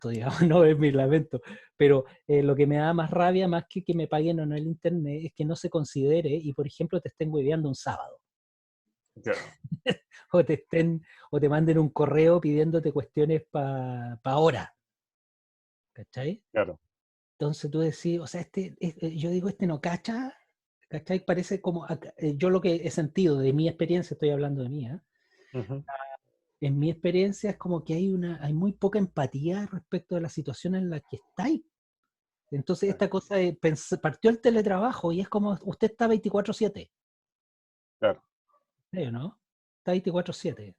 lamento, digamos, no es mi lamento, pero lo que me da más rabia, más que me paguen o no el internet, es que no se considere y, por ejemplo, te estén hueveando un sábado, Claro, o o te manden un correo pidiéndote cuestiones para ahora, ¿cachai? claro. Entonces tú decís, o sea, yo digo, no cacha, ¿cachai? Parece como, yo lo que he sentido de mi experiencia, estoy hablando de mí, ¿eh? Ujú. En mi experiencia es como que hay muy poca empatía respecto de la situación en la que estáis. Entonces Sí, esta cosa partió el teletrabajo y es como, usted está 24/7, claro. ¿sí o no? Está 24/7.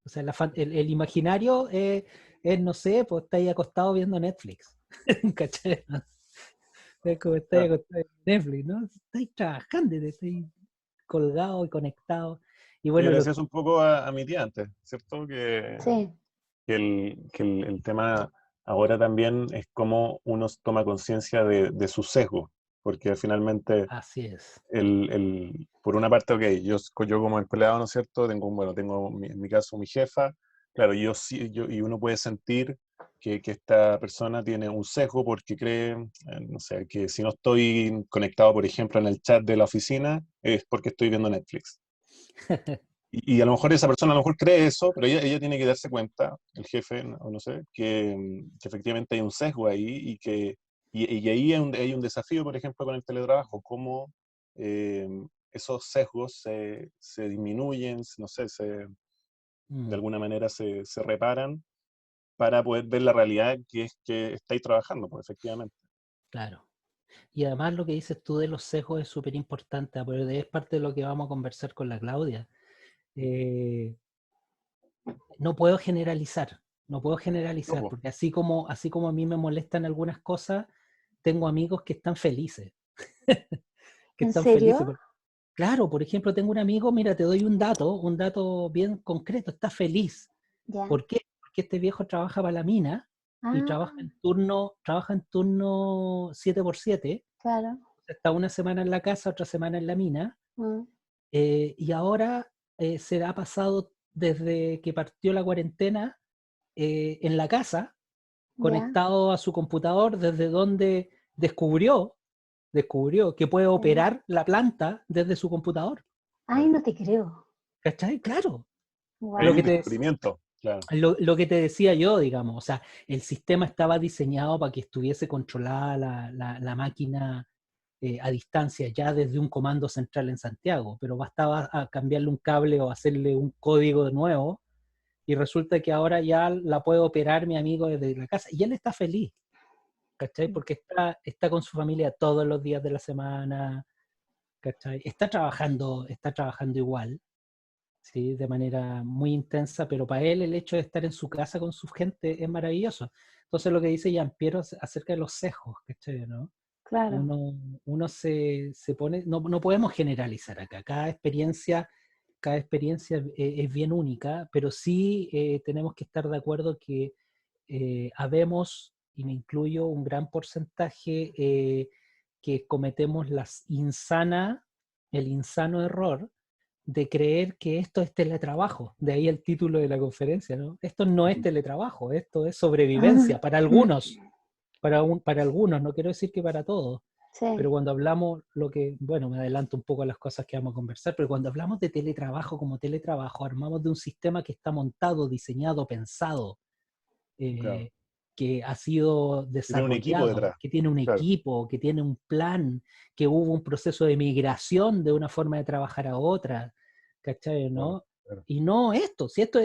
O sea, el imaginario no sé, pues estáis acostado viendo Netflix, ¿cachai? Es como estáis Claro. acostado viendo Netflix, ¿no? Estáis trabajando, estáis colgado y conectado. Y Yo bueno, le decía eso un poco a mi tía antes, ¿cierto? Sí, Que el tema ahora también es cómo uno toma conciencia de su sesgo, porque finalmente, así es. por una parte, ok, yo como empleado, ¿no es cierto? Tengo en mi caso mi jefa, claro, yo sí, y uno puede sentir que esta persona tiene un sesgo porque cree, no sé, que si no estoy conectado, por ejemplo, en el chat de la oficina, es porque estoy viendo Netflix. Y a lo mejor esa persona a lo mejor cree eso, pero ella tiene que darse cuenta, el jefe, o no sé, que efectivamente hay un sesgo ahí y ahí hay un desafío, por ejemplo, con el teletrabajo, cómo eh, esos sesgos se disminuyen, no sé, de Mm, alguna manera se reparan para poder ver la realidad que es que estáis trabajando, pues efectivamente. claro. Y además lo que dices tú de los sesgos es súper importante, porque es parte de lo que vamos a conversar con la Claudia. Eh, no puedo generalizar, no puedo No, generalizar, pues, porque así como a mí me molestan algunas cosas, tengo amigos que están felices, que ¿en están felices. serio? Claro, por ejemplo, tengo un amigo, mira, te doy un dato bien concreto, está feliz. Ya. ¿Por qué? Porque este viejo trabaja para la mina y Ah, trabaja en turno 7x7, claro. está una semana en la casa, otra semana en la mina, Mm, y ahora se ha pasado desde que partió la cuarentena en la casa, ya. conectado a su computador, desde donde descubrió que puede Sí. operar la planta desde su computador. Ay, no te creo. ¿Cachai? Claro. hay Lo Wow. que un te, descubrimiento, claro. lo que te decía yo, digamos, o sea, el sistema estaba diseñado para que estuviese controlada la máquina a distancia ya desde un comando central en Santiago, pero bastaba a cambiarle un cable o hacerle un código de nuevo y resulta que ahora ya la puede operar mi amigo desde la casa y él está feliz, ¿cachai? Porque está con su familia todos los días de la semana, ¿cachai? Está trabajando igual, ¿sí? De manera muy intensa, pero para él el hecho de estar en su casa con su gente es maravilloso. Entonces lo que dice Jean-Pierre acerca de los sesgos, ¿cachai? ¿No? Claro. Uno se pone, no podemos generalizar acá, cada experiencia es bien única, pero sí tenemos que estar de acuerdo que habemos, y me incluyo, un gran porcentaje que cometemos el insano error de creer que esto es teletrabajo. De ahí el título de la conferencia, ¿no? Esto no es teletrabajo, esto es sobrevivencia para algunos, para algunos, no quiero decir que para todos. Pero Sí. cuando hablamos, bueno, me adelanto un poco a las cosas que vamos a conversar, pero cuando hablamos de teletrabajo como teletrabajo, armamos de un sistema que está montado, diseñado, pensado, Claro. eh, que ha sido Tiene un equipo desarrollado, detrás, que tiene un claro. equipo, que tiene un plan, que hubo un proceso de migración de una forma de trabajar a otra, ¿cachai? Claro, ¿No? claro. Y no esto, si esto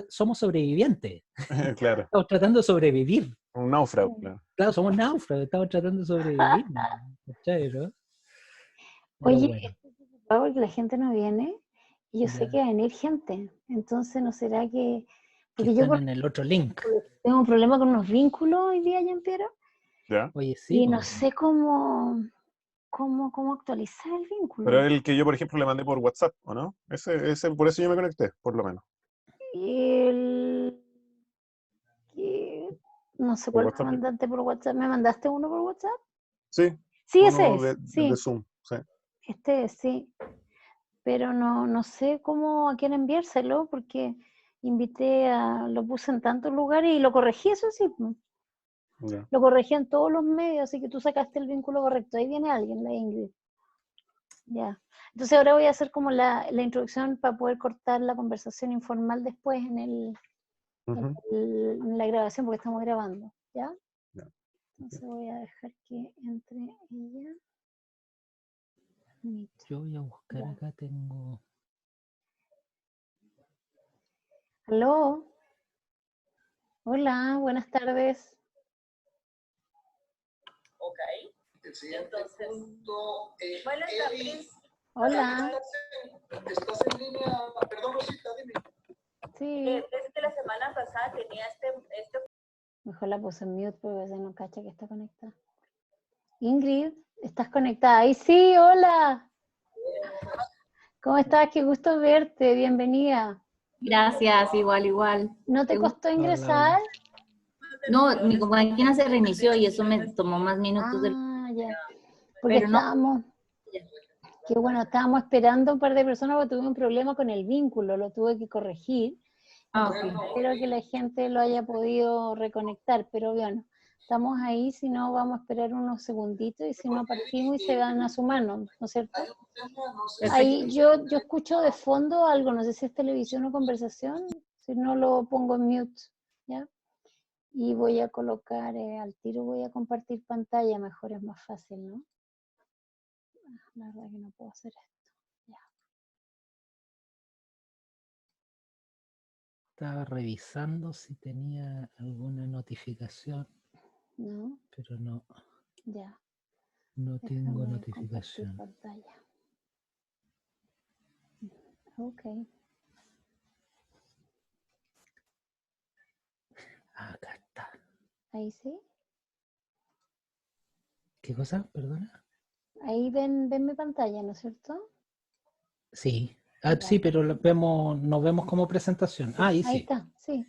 somos sobrevivientes, Claro, estamos tratando de sobrevivir. un náufrago, Sí. claro. Claro, somos náufragos, estamos tratando de sobrevivir, ¿cachai? ¿No? Pero Oye, bueno, estoy preocupada porque la gente no viene y yo sé que ya, va a venir gente. Entonces, ¿no será que...? que Porque yo están en el otro link. tengo un problema con unos vínculos hoy día, Jean-Pierre, ¿Ya? Oye, sí, y no pues. sé cómo actualizar el Pero vínculo. el que yo, por ejemplo, le mandé por WhatsApp, ¿o no? Por eso yo me conecté, por lo menos. Y el... que- no sé Por cuál me WhatsApp. mandaste por WhatsApp. ¿Me mandaste uno por WhatsApp? Sí, Sí, ese uno es, el de sí, Zoom, sí. este es, sí. Pero no sé cómo a quién enviárselo porque lo puse en tantos lugares y lo corregí, eso sí, pues. Ya. Lo corregí en todos los medios, así que tú sacaste el vínculo correcto. Ahí viene alguien, la Ingrid. Ya. Entonces ahora voy a hacer como la introducción para poder cortar la conversación informal después en Ujú. la grabación, porque estamos grabando, ¿ya? Ya. Entonces voy a dejar que entre ella. Meet. Yo voy a buscar Ya. acá, tengo... ¿Aló? Hola, buenas tardes. Ok. El siguiente punto. Buenas Hola. ¿Estás en línea? Perdón, Rosita, dime. Sí. Desde la semana pasada tenía este... Mejor la puse en mute porque ya no cacha que está conectada. Ingrid, ¿estás conectada? ¡Ay, sí! ¡Hola! ¿Cómo estás? Qué gusto verte. Bienvenida. Gracias, igual. ¿No te costó Hola, ingresar? No, mi máquina se reinició y eso me tomó más minutos del... Ya. Porque Pero no. estábamos... Qué bueno, estábamos esperando un par de personas porque tuve un problema con el vínculo, lo tuve que corregir. Ok. Espero que la gente lo haya podido reconectar, pero bueno, estamos ahí, si no vamos a esperar unos segunditos y si no partimos y se van a sumarnos, ¿no es cierto? Ahí yo escucho de fondo algo, no sé si es televisión o conversación, si no lo pongo en mute, ¿ya? Y voy a colocar, al tiro voy a compartir pantalla, mejor es más fácil, ¿no? La verdad que no puedo hacer esto. Ya. Estaba revisando si tenía alguna notificación, ¿No? pero no, Ya. no tengo Déjame compartir notificación. pantalla. Ok. Acá está. Ahí sí. ¿Qué cosa? Perdona. Ahí ven mi pantalla, ¿no es cierto? Sí. Ya. Sí, pero nos vemos como presentación. Ahí Ahí sí. está, sí.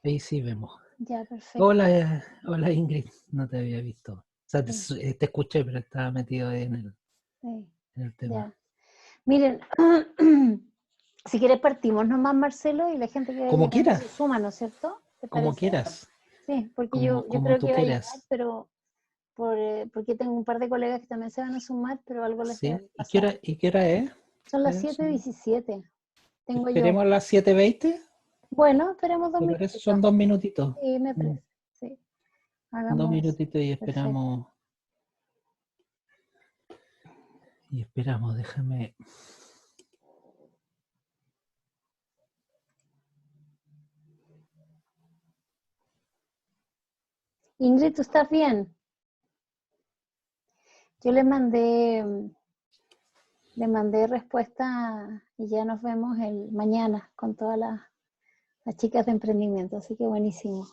Ahí sí vemos. Ya, perfecto. Hola Ingrid, no te había visto. O sea, Sí. te escuché, pero estaba metido ahí Sí. en el tema. Ya. Miren, si quieres partimos nomás, Marcelo, y la gente que vaya Como llegando se quieras, suma, ¿no es cierto? ¿Te como parece? quieras, Sí, porque yo como creo tú que va a llegar, quieras. pero porque tengo un par de colegas que también se van a sumar, pero algo les ¿Sí? debe ¿Y qué pasar. hora es? Son las Son- 7:17. Tengo yo. Esperemos a las 7:20. Bueno, esperemos 2 ¿Te parece? minutitos. Son 2 minutitos. Sí, me Mm, parece. Sí. 2 Hagamos eso. minutitos y Perfecto. esperamos. Y esperamos, déjame. Ingrid, ¿tú estás bien? Yo le mandé respuesta y ya nos vemos el mañana con todas las chicas de emprendimiento, así que buenísimo.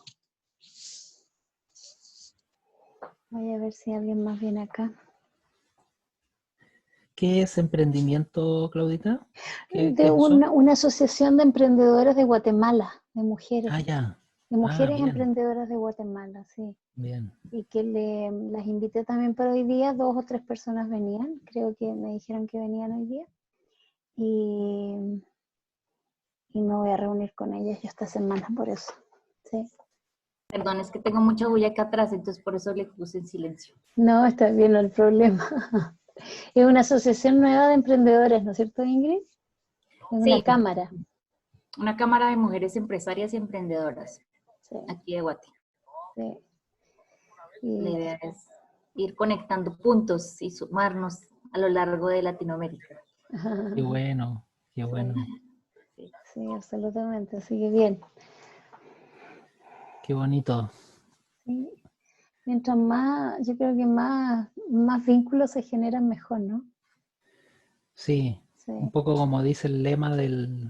Voy a ver si alguien más viene acá. ¿Qué es emprendimiento, Claudita? ¿Qué De es eso? una asociación de emprendedoras de Guatemala, de mujeres. Ah, ya. De mujeres Bien, emprendedoras de Guatemala, sí. bien. Y que las invité también para hoy día, 2 o 3 personas venían, creo que me dijeron que venían hoy día. Y me voy a reunir con ellas yo esta semana por eso. Sí. Perdón, es que tengo mucha bulla acá atrás, entonces por eso le puse en silencio. No, está bien, no hay problema. Es una asociación nueva de emprendedores, ¿no es cierto, Ingrid? Es una Sí, cámara. una cámara de mujeres empresarias y emprendedoras Sí, aquí de Guate. sí. La Y, idea es ir conectando puntos y sumarnos a lo largo de Latinoamérica. Qué bueno, qué bueno. sí, absolutamente. Así que bien. Qué bonito. Sí. Mientras más, yo creo que más vínculos se generan mejor, ¿no? Sí, Sí. un poco como dice el lema de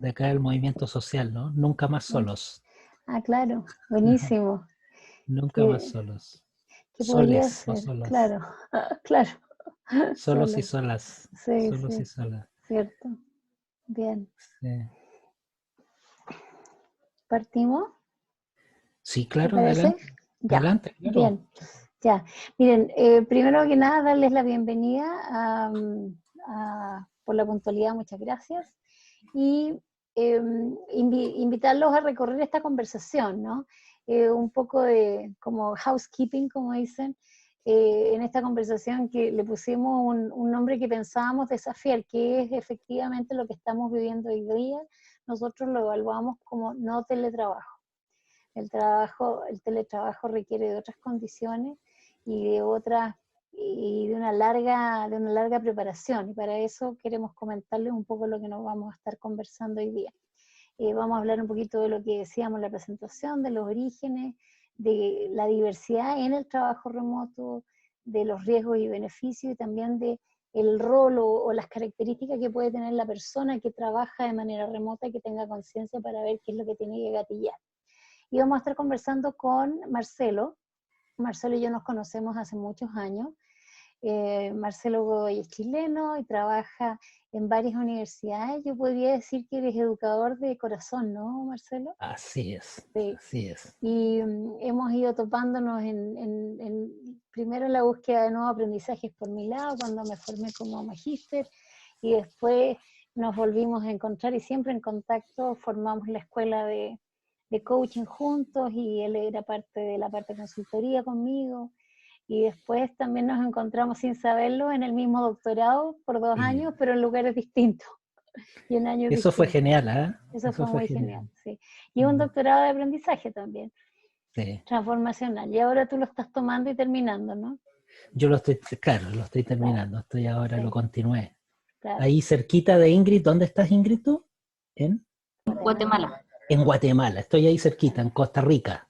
acá del movimiento social, ¿no? Nunca más solos. Ah, claro. Buenísimo. Nunca más ¿Qué, solos. qué podría Soles, no ser? solas. Claro, claro. Solos y Solo. solas. Sí, Solos y sí, solas. cierto. Bien. Sí, ¿Partimos? sí, ¿Te claro, parece? adelante. Ya, Adelante, claro. bien. Ya. Miren, primero que nada, darles la bienvenida por la puntualidad, muchas gracias. Y invitarlos a recorrer esta conversación, ¿no? Un poco de como housekeeping, como dicen, en esta conversación que le pusimos un nombre que pensábamos desafiar, que es efectivamente lo que estamos viviendo hoy día. Nosotros lo evaluamos como no teletrabajo. El teletrabajo requiere de otras condiciones y de una larga preparación, y para eso queremos comentarles un poco lo que nos vamos a estar conversando hoy día. Vamos a hablar un poquito de lo que decíamos en la presentación, de los orígenes, de la diversidad en el trabajo remoto, de los riesgos y beneficios, y también de el rol o las características que puede tener la persona que trabaja de manera remota y que tenga conciencia para ver qué es lo que tiene que gatillar. Y vamos a estar conversando con Marcelo. Marcelo y yo nos conocemos hace muchos años. Marcelo Godoy es chileno y trabaja en varias universidades. Yo podría decir que eres educador de corazón, ¿no, Marcelo? Así es, Sí. así es. Y hemos ido topándonos primero en la búsqueda de nuevos aprendizajes por mi lado, cuando me formé como magíster, y después nos volvimos a encontrar y siempre en contacto. Formamos la escuela de coaching juntos, y él era parte de la parte de consultoría conmigo, y después también nos encontramos sin saberlo en el mismo doctorado por 2 años, pero en lugares distintos y en años Eso distintos. Fue genial, ¿eh? Eso fue muy genial, sí. Y un doctorado de aprendizaje también, sí. Transformacional, y ahora tú lo estás tomando y terminando, ¿no? Yo lo estoy terminando, estoy ahora, sí. Lo continué. Claro. Ahí cerquita de Ingrid. ¿Dónde estás, Ingrid, tú? En Guatemala. En Guatemala, estoy ahí cerquita, en Costa Rica.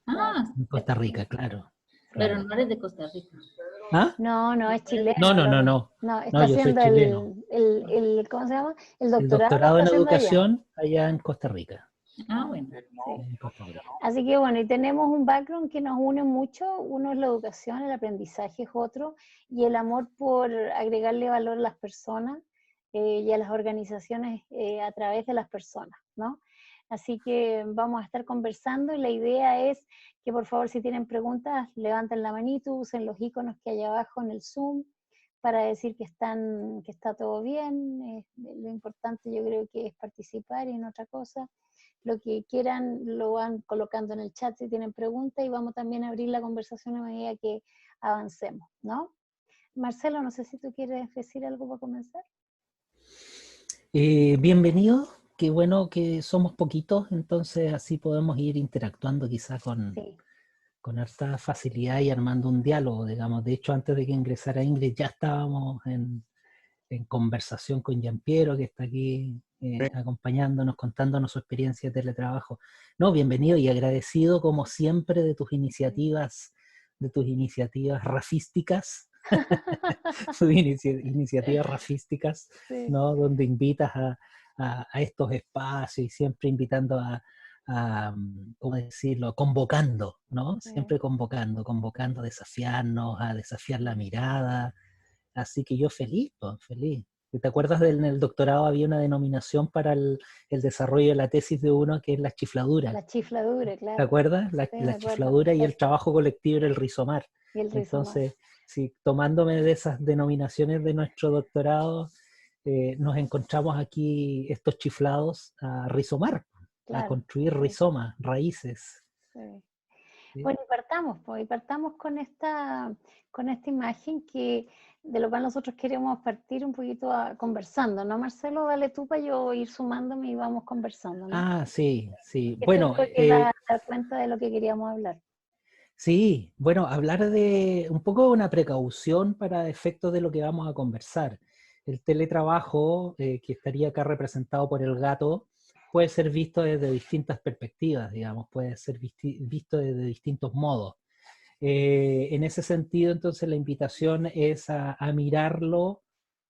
Ah, En Costa Rica, claro. pero no eres de Costa Rica. ¿Ah? No, es chileno. No, No, está yo soy haciendo chileno. ¿cómo se llama? El El doctorado doctorado en está haciendo allá. educación allá en Costa Rica. Ah, bueno. En Costa Rica. Así que bueno, y tenemos un background que nos une mucho. Uno es la educación, el aprendizaje es otro, y el amor por agregarle valor a las personas y a las organizaciones a través de las personas, ¿no? Así que vamos a estar conversando, y la idea es que por favor, si tienen preguntas, levanten la manito, usen los iconos que hay abajo en el Zoom para decir que está todo bien. Lo importante yo creo que es participar y no otra cosa. Lo que quieran lo van colocando en el chat si tienen preguntas, y vamos también a abrir la conversación a medida que avancemos, ¿no? Marcelo, no sé si tú quieres decir algo para comenzar. Bienvenido, qué bueno que somos poquitos, entonces así podemos ir interactuando quizás con harta facilidad y armando un diálogo, digamos. De hecho, antes de que ingresara Ingrid ya estábamos en conversación con Giampiero, que está aquí acompañándonos, contándonos su experiencia de teletrabajo. No, bienvenido y agradecido como siempre de tus iniciativas rafísticas, tus iniciativas rafísticas, Sí. ¿no? Donde invitas a estos espacios y siempre invitando a ¿cómo decirlo? Convocando, ¿no? Siempre convocando a desafiarnos, a desafiar la mirada. Así que yo feliz, pues, feliz. ¿Te acuerdas en el doctorado había una denominación para el desarrollo de la tesis de uno que es la chifladura? La chifladura, claro. ¿Te acuerdas? Sí, me La acuerdo, chifladura y el perfecto. trabajo colectivo era el rizomar. Y el rizomar. Entonces, sí, tomándome de esas denominaciones de nuestro doctorado, nos encontramos aquí estos chiflados a rizomar, Claro, a construir sí. rizomas, raíces. Sí. ¿Sí? Bueno, y partamos con esta imagen de lo cual nosotros queremos partir un poquito conversando, ¿no, Marcelo? Dale tú para yo ir sumándome y vamos conversando, ¿no? Ah, sí. Esto Bueno, creo que da cuenta de lo que queríamos hablar. sí, bueno, hablar de un poco de una precaución para efectos de lo que vamos a conversar. El teletrabajo, que estaría acá representado por el gato, puede ser visto desde distintas perspectivas, digamos, puede ser visto desde distintos modos. En ese sentido, entonces, la invitación es a mirarlo,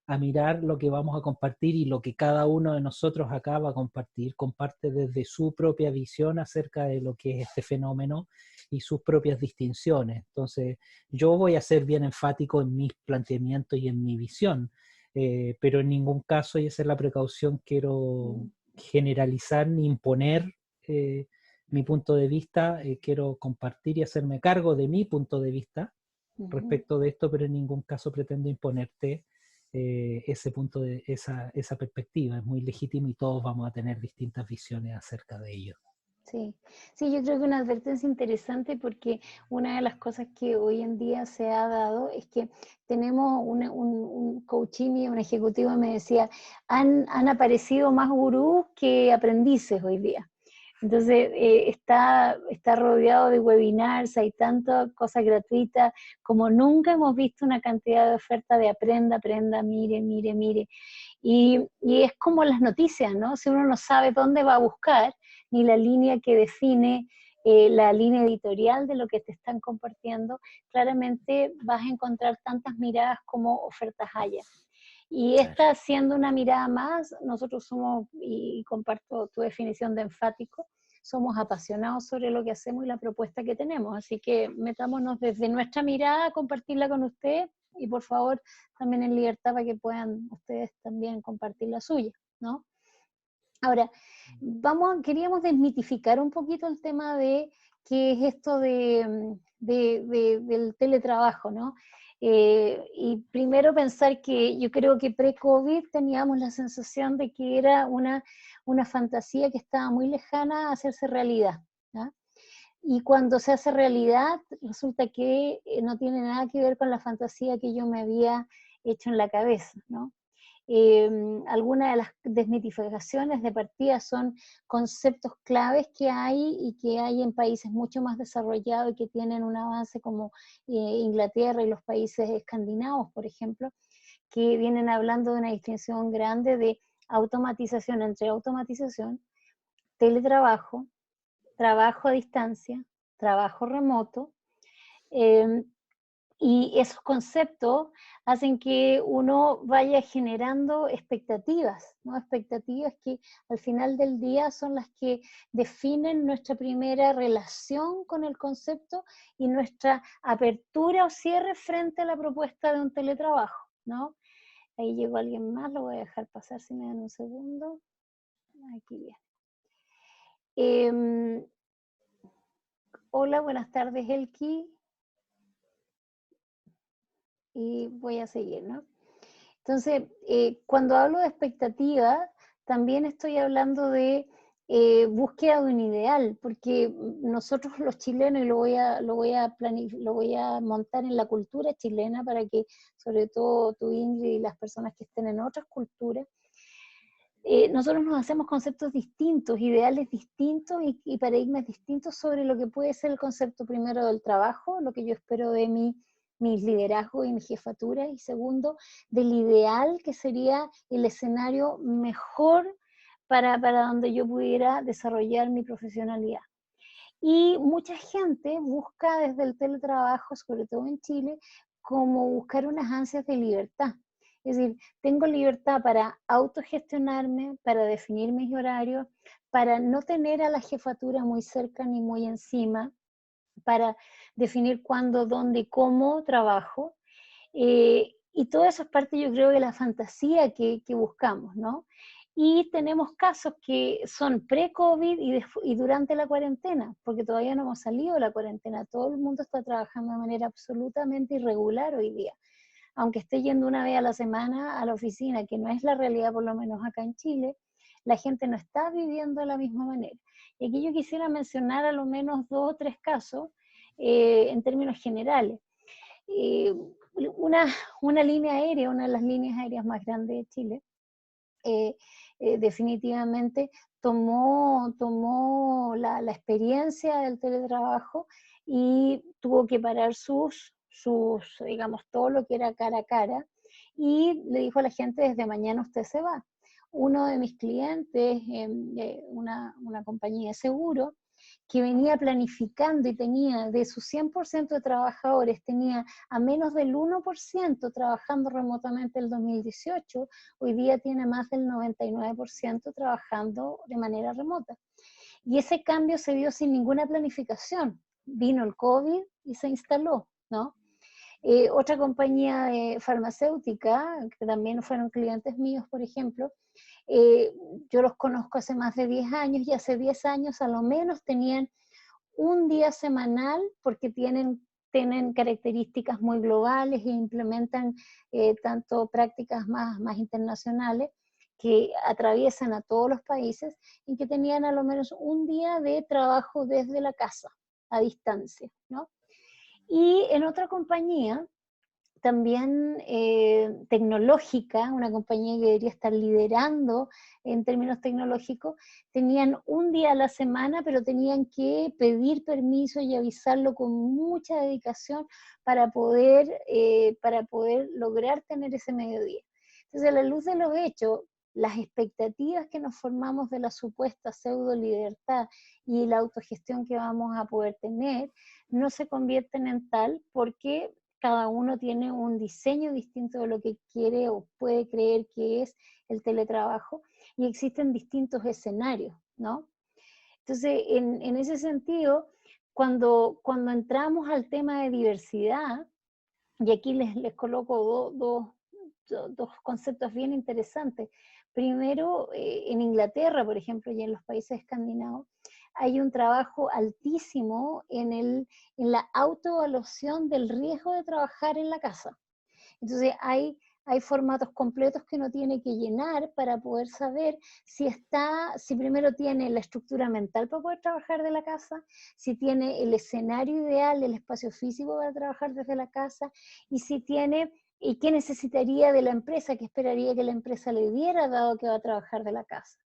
a mirar lo que vamos a compartir y lo que cada uno de nosotros acá va a compartir, comparte desde su propia visión acerca de lo que es este fenómeno y sus propias distinciones. Entonces, yo voy a ser bien enfático en mis planteamientos y en mi visión, pero en ningún caso, y esa es la precaución, quiero generalizar ni imponer mi punto de vista. Quiero compartir y hacerme cargo de mi punto de vista respecto de esto, pero en ningún caso pretendo imponerte ese punto esa perspectiva. Es muy legítimo y todos vamos a tener distintas visiones acerca de ello. Sí, sí, yo creo que una advertencia interesante porque una de las cosas que hoy en día se ha dado es que tenemos un coaching y un ejecutivo me decía, han aparecido más gurús que aprendices hoy día. Entonces, está rodeado de webinars, hay tantas cosas gratuitas, como nunca hemos visto una cantidad de oferta de aprenda, mire, mire, mire. Y es como las noticias, ¿no? Si uno no sabe dónde va a buscar, ni la línea que define la línea editorial de lo que te están compartiendo, claramente vas a encontrar tantas miradas como ofertas haya. Y esta siendo una mirada más, nosotros somos, y comparto tu definición de enfático, somos apasionados sobre lo que hacemos y la propuesta que tenemos. Así que metámonos desde nuestra mirada a compartirla con ustedes y por favor también en libertad para que puedan ustedes también compartir la suya, ¿no? Ahora, queríamos desmitificar un poquito el tema de qué es esto del teletrabajo, ¿no? Y primero pensar que yo creo que pre-COVID teníamos la sensación de que era una fantasía que estaba muy lejana a hacerse realidad, ¿no? Y cuando se hace realidad, resulta que no tiene nada que ver con la fantasía que yo me había hecho en la cabeza, ¿no? Algunas de las desmitificaciones de partida son conceptos claves que hay en países mucho más desarrollados y que tienen un avance como Inglaterra y los países escandinavos, por ejemplo, que vienen hablando de una distinción grande de automatización entre automatización, teletrabajo, trabajo a distancia, trabajo remoto, y esos conceptos hacen que uno vaya generando expectativas, ¿no? Expectativas que al final del día son las que definen nuestra primera relación con el concepto y nuestra apertura o cierre frente a la propuesta de un teletrabajo, ¿no? Ahí llegó alguien más, lo voy a dejar pasar si me dan un segundo. Aquí bien. Hola, buenas tardes, Elki. Y voy a seguir, ¿no? Entonces, cuando hablo de expectativa, también estoy hablando de búsqueda de un ideal, porque nosotros los chilenos, y lo voy a montar en la cultura chilena para que, sobre todo tú, Ingrid, y las personas que estén en otras culturas, nosotros nos hacemos conceptos distintos, ideales distintos y paradigmas distintos sobre lo que puede ser el concepto primero del trabajo, lo que yo espero de mis liderazgos y mi jefatura, y segundo, del ideal que sería el escenario mejor para donde yo pudiera desarrollar mi profesionalidad. Y mucha gente busca desde el teletrabajo, sobre todo en Chile, como buscar unas ansias de libertad. Es decir, tengo libertad para autogestionarme, para definir mis horarios, para no tener a la jefatura muy cerca ni muy encima, para definir cuándo, dónde y cómo trabajo. Y todo eso es parte, yo creo, de la fantasía que buscamos, ¿no? Y tenemos casos que son pre-COVID y durante la cuarentena, porque todavía no hemos salido de la cuarentena. Todo el mundo está trabajando de manera absolutamente irregular hoy día. Aunque esté yendo una vez a la semana a la oficina, que no es la realidad por lo menos acá en Chile, la gente no está viviendo de la misma manera. Y aquí yo quisiera mencionar a lo menos 2 o 3 casos en términos generales. Una línea aérea, una de las líneas aéreas más grandes de Chile, definitivamente tomó la experiencia del teletrabajo y tuvo que parar digamos, todo lo que era cara a cara, y le dijo a la gente, desde mañana usted se va. Uno de mis clientes, una compañía de seguro, que venía planificando y tenía de sus 100% de trabajadores, tenía a menos del 1% trabajando remotamente el 2018, hoy día tiene más del 99% trabajando de manera remota. Y ese cambio se dio sin ninguna planificación. Vino el COVID y se instaló, ¿no? Otra compañía farmacéutica, que también fueron clientes míos, por ejemplo, yo los conozco hace más de 10 años y hace 10 años a lo menos tenían un día semanal, porque tienen tienen características muy globales e implementan tanto prácticas más internacionales que atraviesan a todos los países, y que tenían a lo menos un día de trabajo desde la casa, a distancia, ¿no? Y en otra compañía, también tecnológica, una compañía que debería estar liderando en términos tecnológicos, tenían un día a la semana, pero tenían que pedir permiso y avisarlo con mucha dedicación para poder lograr tener ese mediodía. Entonces, a la luz de los hechos, las expectativas que nos formamos de la supuesta pseudo libertad y la autogestión que vamos a poder tener no se convierten en tal, porque cada uno tiene un diseño distinto de lo que quiere o puede creer que es el teletrabajo, y existen distintos escenarios, ¿no? Entonces, en ese sentido, cuando entramos al tema de diversidad, y aquí les coloco dos conceptos bien interesantes. Primero, en Inglaterra, por ejemplo, y en los países escandinavos, hay un trabajo altísimo en la autoevaluación del riesgo de trabajar en la casa. Entonces hay formatos completos que uno tiene que llenar para poder saber si primero tiene la estructura mental para poder trabajar de la casa, si tiene el escenario ideal, el espacio físico para trabajar desde la casa, y qué necesitaría de la empresa, qué esperaría que la empresa le diera dado que va a trabajar de la casa.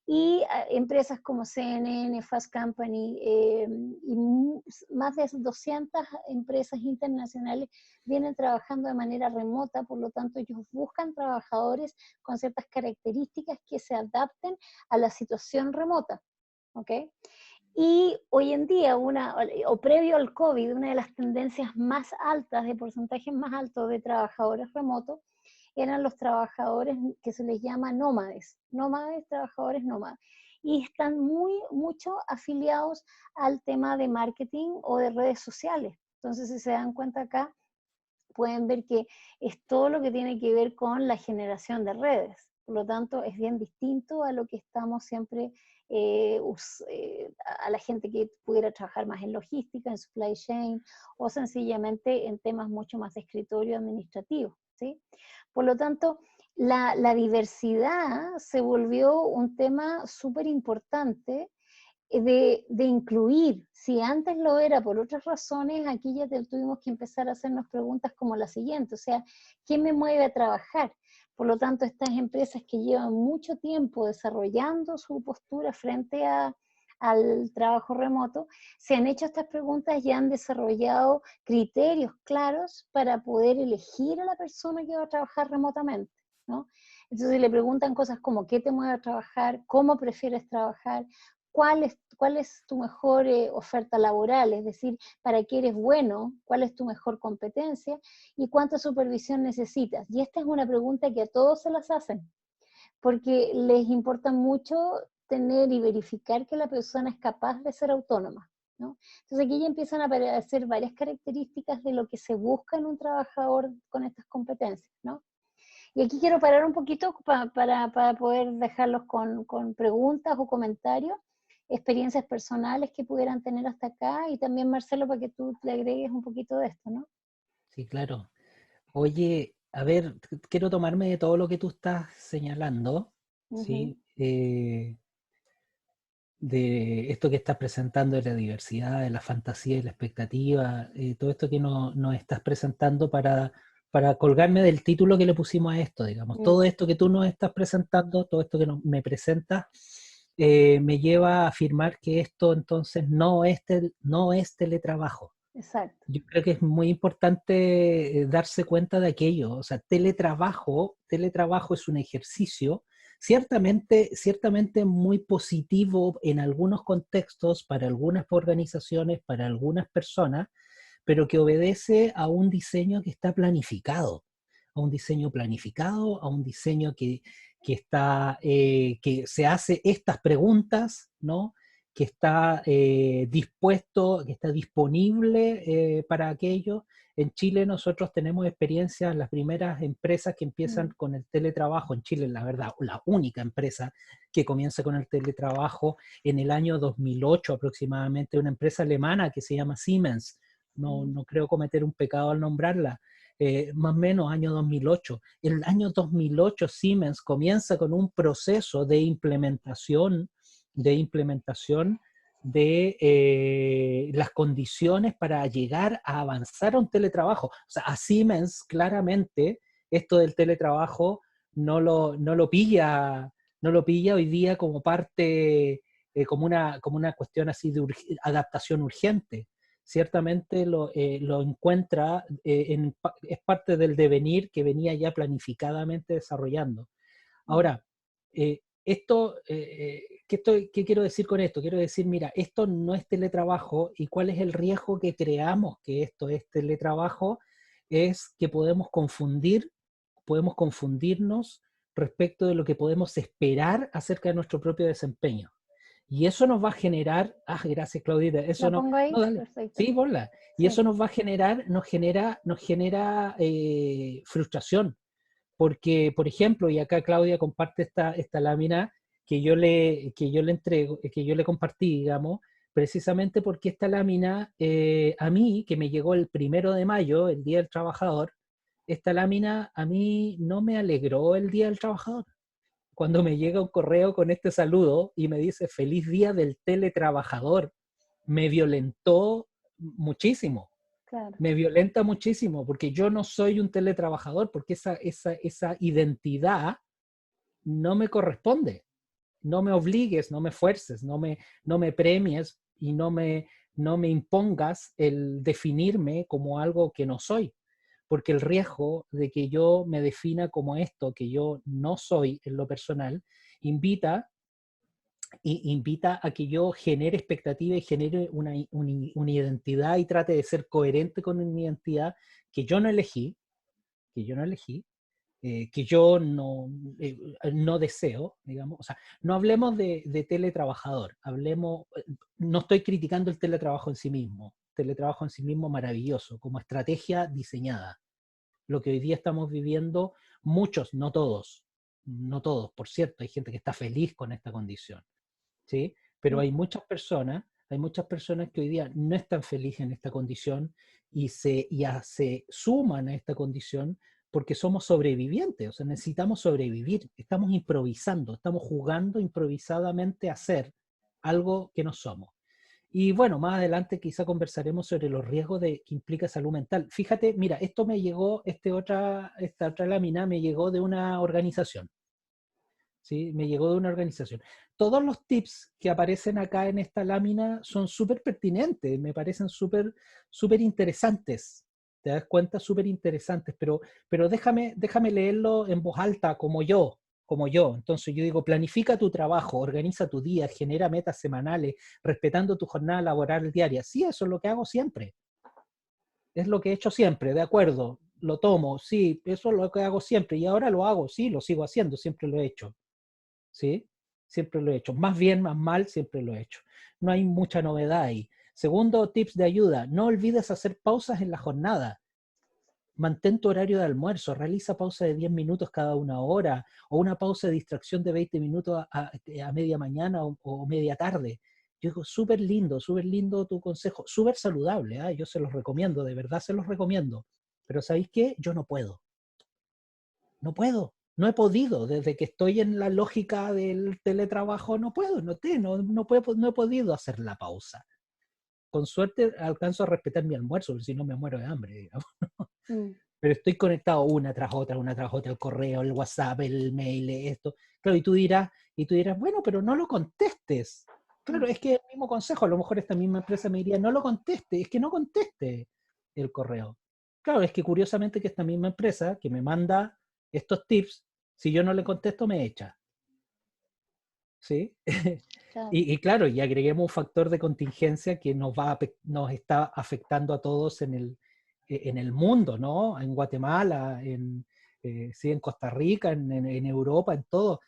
Y empresas como CNN, Fast Company y más de 200 empresas internacionales vienen trabajando de manera remota, por lo tanto ellos buscan trabajadores con ciertas características que se adapten a la situación remota, ¿ok? Y hoy en día, o previo al COVID, una de las tendencias más altas, de porcentajes más altos de trabajadores remotos, eran los trabajadores que se les llama nómades, trabajadores nómades, y están mucho afiliados al tema de marketing o de redes sociales. Entonces, si se dan cuenta acá, pueden ver que es todo lo que tiene que ver con la generación de redes. Por lo tanto, es bien distinto a lo que estamos siempre, a la gente que pudiera trabajar más en logística, en supply chain, o sencillamente en temas mucho más de escritorio administrativo, ¿sí? Por lo tanto, la diversidad se volvió un tema súper importante de incluir. Si antes lo era por otras razones, aquí ya tuvimos que empezar a hacernos preguntas como la siguiente, o sea, ¿qué me mueve a trabajar? Por lo tanto, estas empresas que llevan mucho tiempo desarrollando su postura frente al trabajo remoto, se han hecho estas preguntas y han desarrollado criterios claros para poder elegir a la persona que va a trabajar remotamente, ¿no? Entonces le preguntan cosas como ¿qué te mueve a trabajar? ¿Cómo prefieres trabajar? ¿Cuál es tu mejor oferta laboral? Es decir, ¿para qué eres bueno? ¿Cuál es tu mejor competencia? ¿Y cuánta supervisión necesitas? Y esta es una pregunta que a todos se las hacen, porque les importa mucho tener y verificar que la persona es capaz de ser autónoma, ¿no? Entonces aquí ya empiezan a aparecer varias características de lo que se busca en un trabajador con estas competencias, ¿no? Y aquí quiero parar un poquito para poder dejarlos con preguntas o comentarios, experiencias personales que pudieran tener hasta acá, y también Marcelo para que tú le agregues un poquito de esto, ¿no? Sí, claro. Oye, a ver, quiero tomarme de todo lo que tú estás señalando, ¿sí? De esto que estás presentando de la diversidad, de la fantasía y la expectativa, todo esto que nos estás presentando para colgarme del título que le pusimos a esto, digamos. Todo esto que tú nos estás presentando, todo esto que me presentas, me lleva a afirmar que esto entonces no es teletrabajo. Exacto. Yo creo que es muy importante darse cuenta de aquello. O sea, teletrabajo es un ejercicio ciertamente muy positivo en algunos contextos, para algunas organizaciones, para algunas personas, pero que obedece a un diseño que está planificado, a un diseño que se hace estas preguntas, ¿no? Que está dispuesto, que está disponible para aquello. En Chile nosotros tenemos experiencia, las primeras empresas que empiezan con el teletrabajo, en Chile la verdad, la única empresa que comienza con el teletrabajo en el año 2008 aproximadamente, una empresa alemana que se llama Siemens, no creo cometer un pecado al nombrarla. Más o menos año 2008. El año 2008 Siemens comienza con un proceso de implementación de las condiciones para llegar a avanzar a un teletrabajo. O sea, a Siemens claramente esto del teletrabajo no lo pilla hoy día como parte, como una cuestión así de adaptación urgente. Ciertamente lo encuentra, es parte del devenir que venía ya planificadamente desarrollando. Ahora, ¿qué quiero decir con esto? Quiero decir, mira, esto no es teletrabajo, y cuál es el riesgo que creamos que esto es teletrabajo, es que podemos confundirnos respecto de lo que podemos esperar acerca de nuestro propio desempeño. Y eso nos va a generar, gracias Claudita, eso ¿La pongo ahí? no, dale. Perfecto. Sí, ponla. Y Sí. eso nos genera frustración. Porque, por ejemplo, y acá Claudia comparte esta lámina que yo le entrego, que yo le compartí, digamos, precisamente porque esta lámina, a mí, que me llegó el 1 de mayo, el Día del Trabajador, esta lámina a mí no me alegró el Día del Trabajador. Cuando me llega un correo con este saludo y me dice feliz día del teletrabajador, me violentó muchísimo. Claro. Me violenta muchísimo porque yo no soy un teletrabajador, porque esa identidad no me corresponde. No me obligues, no me fuerces, no me premies y no me impongas el definirme como algo que no soy. Porque el riesgo de que yo me defina como esto, que yo no soy en lo personal, invita a que yo genere expectativa y genere una identidad y trate de ser coherente con una identidad que yo no elegí, que yo no deseo, digamos. O sea, no hablemos de teletrabajador, no estoy criticando el teletrabajo en sí mismo, teletrabajo en sí mismo maravilloso, como estrategia diseñada. Lo que hoy día estamos viviendo, muchos, no todos, por cierto, hay gente que está feliz con esta condición, ¿sí? Pero hay muchas personas que hoy día no están felices en esta condición y se suman a esta condición porque somos sobrevivientes, o sea, necesitamos sobrevivir, estamos improvisando, estamos jugando improvisadamente a ser algo que no somos. Y bueno, más adelante quizá conversaremos sobre los riesgos que implica salud mental. Fíjate, mira, esto me llegó, esta otra lámina me llegó de una organización. ¿Sí? Me llegó de una organización. Todos los tips que aparecen acá en esta lámina son súper pertinentes, me parecen súper interesantes. ¿Te das cuenta? Súper interesantes, pero déjame leerlo en voz alta como yo. Entonces yo digo, planifica tu trabajo, organiza tu día, genera metas semanales, respetando tu jornada laboral diaria. Sí, eso es lo que hago siempre. Es lo que he hecho siempre, de acuerdo, lo tomo, sí, eso es lo que hago siempre y ahora lo hago, sí, lo sigo haciendo, siempre lo he hecho. ¿Sí? Siempre lo he hecho. Más bien, más mal, siempre lo he hecho. No hay mucha novedad ahí. Segundo, tips de ayuda. No olvides hacer pausas en la jornada. Mantén tu horario de almuerzo. Realiza pausa de 10 minutos cada 1 hora o una pausa de distracción de 20 minutos a media mañana o media tarde. Yo digo, súper lindo tu consejo. Súper saludable. ¿Eh? Yo se los recomiendo, de verdad se los recomiendo. Pero ¿sabéis qué? Yo no puedo. No he podido, desde que estoy en la lógica del teletrabajo, no he podido hacer la pausa. Con suerte alcanzo a respetar mi almuerzo, porque si no me muero de hambre, digamos. Pero estoy conectado una tras otra, el correo, el WhatsApp, el mail, esto. Claro, y tú dirás, bueno, pero no lo contestes. Claro, es que el mismo consejo, a lo mejor esta misma empresa me diría, no lo conteste, es que no conteste el correo. Claro, es que curiosamente que esta misma empresa que me manda estos tips, si yo no le contesto, me echa. ¿Sí? Claro. Y claro, y agreguemos un factor de contingencia que nos está afectando a todos en el mundo, ¿no? En Guatemala, sí, en Costa Rica, en Europa, en todo.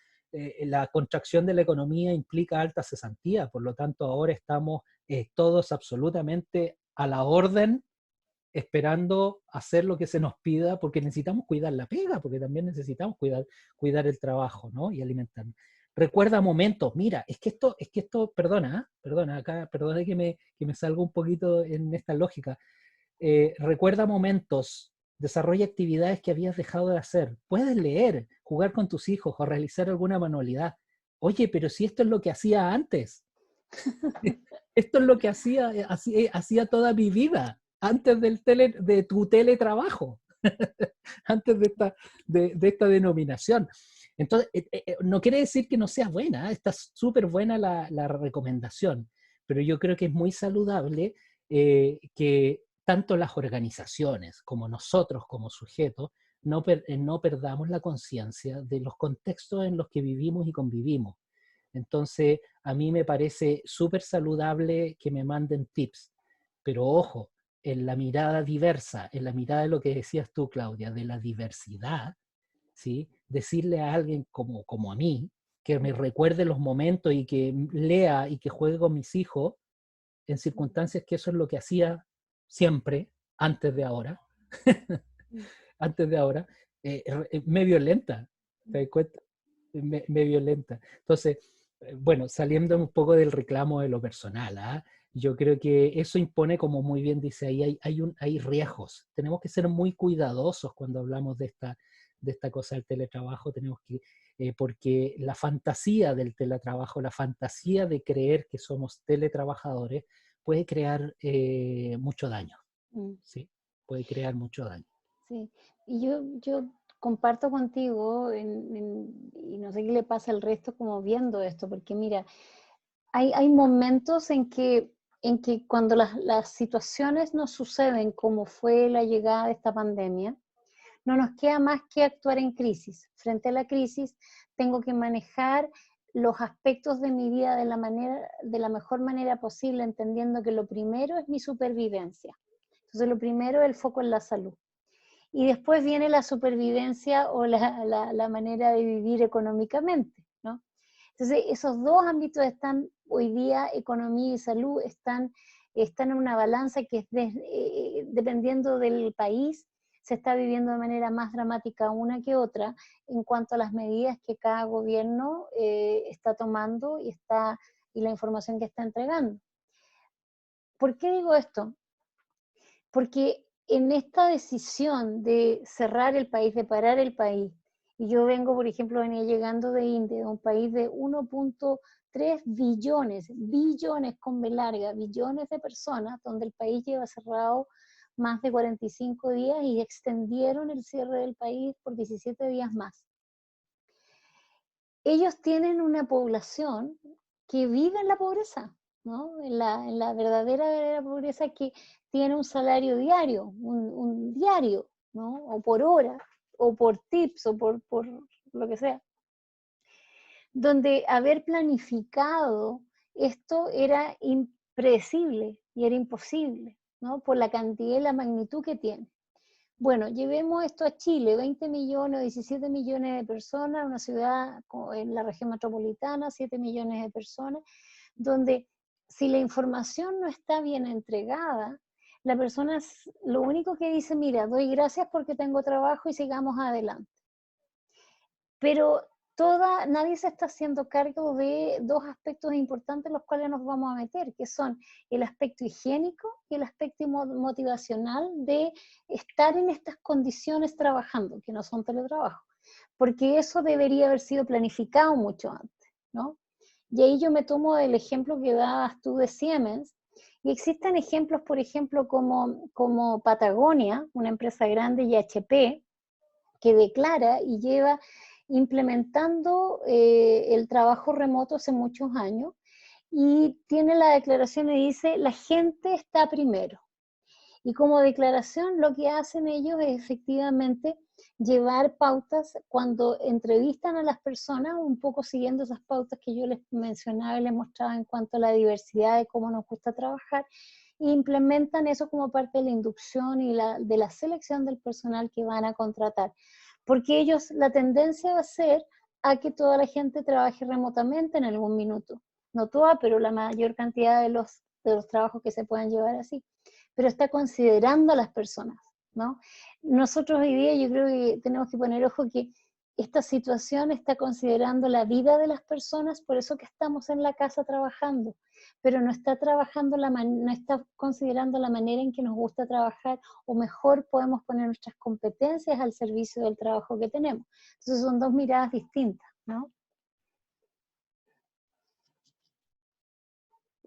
La contracción de la economía implica alta cesantía, por lo tanto ahora estamos todos absolutamente a la orden, esperando hacer lo que se nos pida, porque necesitamos cuidar la pega, porque también necesitamos cuidar el trabajo, ¿no? Y alimentarnos. Recuerda momentos, mira, es que esto, perdona acá, perdona que me salga un poquito en esta lógica. recuerda momentos, desarrolla actividades que habías dejado de hacer. Puedes leer, jugar con tus hijos o realizar alguna manualidad. Oye, pero si esto es lo que hacía antes. Esto es lo que hacía toda mi vida, antes de tu teletrabajo, antes de esta denominación. Entonces, no quiere decir que no sea buena, está súper buena la recomendación, pero yo creo que es muy saludable que tanto las organizaciones como nosotros como sujetos no perdamos la conciencia de los contextos en los que vivimos y convivimos. Entonces, a mí me parece súper saludable que me manden tips, pero ojo, en la mirada diversa, en la mirada de lo que decías tú, Claudia, de la diversidad, ¿sí? Decirle a alguien como a mí, que me recuerde los momentos y que lea y que juegue con mis hijos, en circunstancias que eso es lo que hacía siempre, antes de ahora, me violenta, ¿te das cuenta? Me violenta. Entonces, bueno, saliendo un poco del reclamo de lo personal, ¿ah? Yo creo que eso impone, como muy bien dice ahí, hay riesgos. Tenemos que ser muy cuidadosos cuando hablamos de esta cosa del teletrabajo, porque la fantasía del teletrabajo, la fantasía de creer que somos teletrabajadores, puede crear mucho daño, ¿sí? Puede crear mucho daño. Sí, y yo comparto contigo, y no sé qué le pasa al resto como viendo esto, porque mira, hay momentos en que cuando las situaciones nos suceden, como fue la llegada de esta pandemia, no nos queda más que actuar en crisis. Frente a la crisis, tengo que manejar los aspectos de mi vida de la mejor manera posible, entendiendo que lo primero es mi supervivencia. Entonces, lo primero es el foco en la salud. Y después viene la supervivencia o la manera de vivir económicamente, ¿no? Entonces, esos dos ámbitos están hoy día, economía y salud, están en una balanza que es dependiendo del país, se está viviendo de manera más dramática una que otra en cuanto a las medidas que cada gobierno está tomando y la información que está entregando. ¿Por qué digo esto? Porque en esta decisión de cerrar el país, de parar el país, y yo vengo, por ejemplo, venía llegando de India, un país de 1.3 billones con B larga, billones de personas, donde el país lleva cerrado más de 45 días y extendieron el cierre del país por 17 días más. Ellos tienen una población que vive en la pobreza, ¿no? En la verdadera pobreza, que tiene un salario diario, un diario, ¿no? O por hora, o por tips, o por lo que sea. Donde haber planificado esto era impredecible y era imposible, ¿no? Por la cantidad y la magnitud que tiene. Bueno, llevemos esto a Chile, 20 millones o 17 millones de personas, una ciudad en la región metropolitana, 7 millones de personas, donde si la información no está bien entregada, la persona lo único que dice, mira, doy gracias porque tengo trabajo y sigamos adelante. Pero nadie se está haciendo cargo de dos aspectos importantes en los cuales nos vamos a meter, que son el aspecto higiénico y el aspecto motivacional de estar en estas condiciones trabajando, que no son teletrabajo, porque eso debería haber sido planificado mucho antes, ¿no? Y ahí yo me tomo el ejemplo que dabas tú de Siemens, y existen ejemplos, por ejemplo, como Patagonia, una empresa grande, y HP, que declara y lleva implementando el trabajo remoto hace muchos años, y tiene la declaración y dice, la gente está primero. Y como declaración lo que hacen ellos es efectivamente llevar pautas cuando entrevistan a las personas, un poco siguiendo esas pautas que yo les mencionaba y les mostraba en cuanto a la diversidad de cómo nos gusta trabajar, e implementan eso como parte de la inducción y de la selección del personal que van a contratar. Porque ellos, la tendencia va a ser a que toda la gente trabaje remotamente en algún minuto. No toda, pero la mayor cantidad de los trabajos que se puedan llevar así. Pero está considerando a las personas, ¿no? Nosotros hoy día yo creo que tenemos que poner ojo que esta situación está considerando la vida de las personas, por eso que estamos en la casa trabajando, pero no está no está considerando la manera en que nos gusta trabajar, o mejor podemos poner nuestras competencias al servicio del trabajo que tenemos. Entonces son dos miradas distintas, ¿no?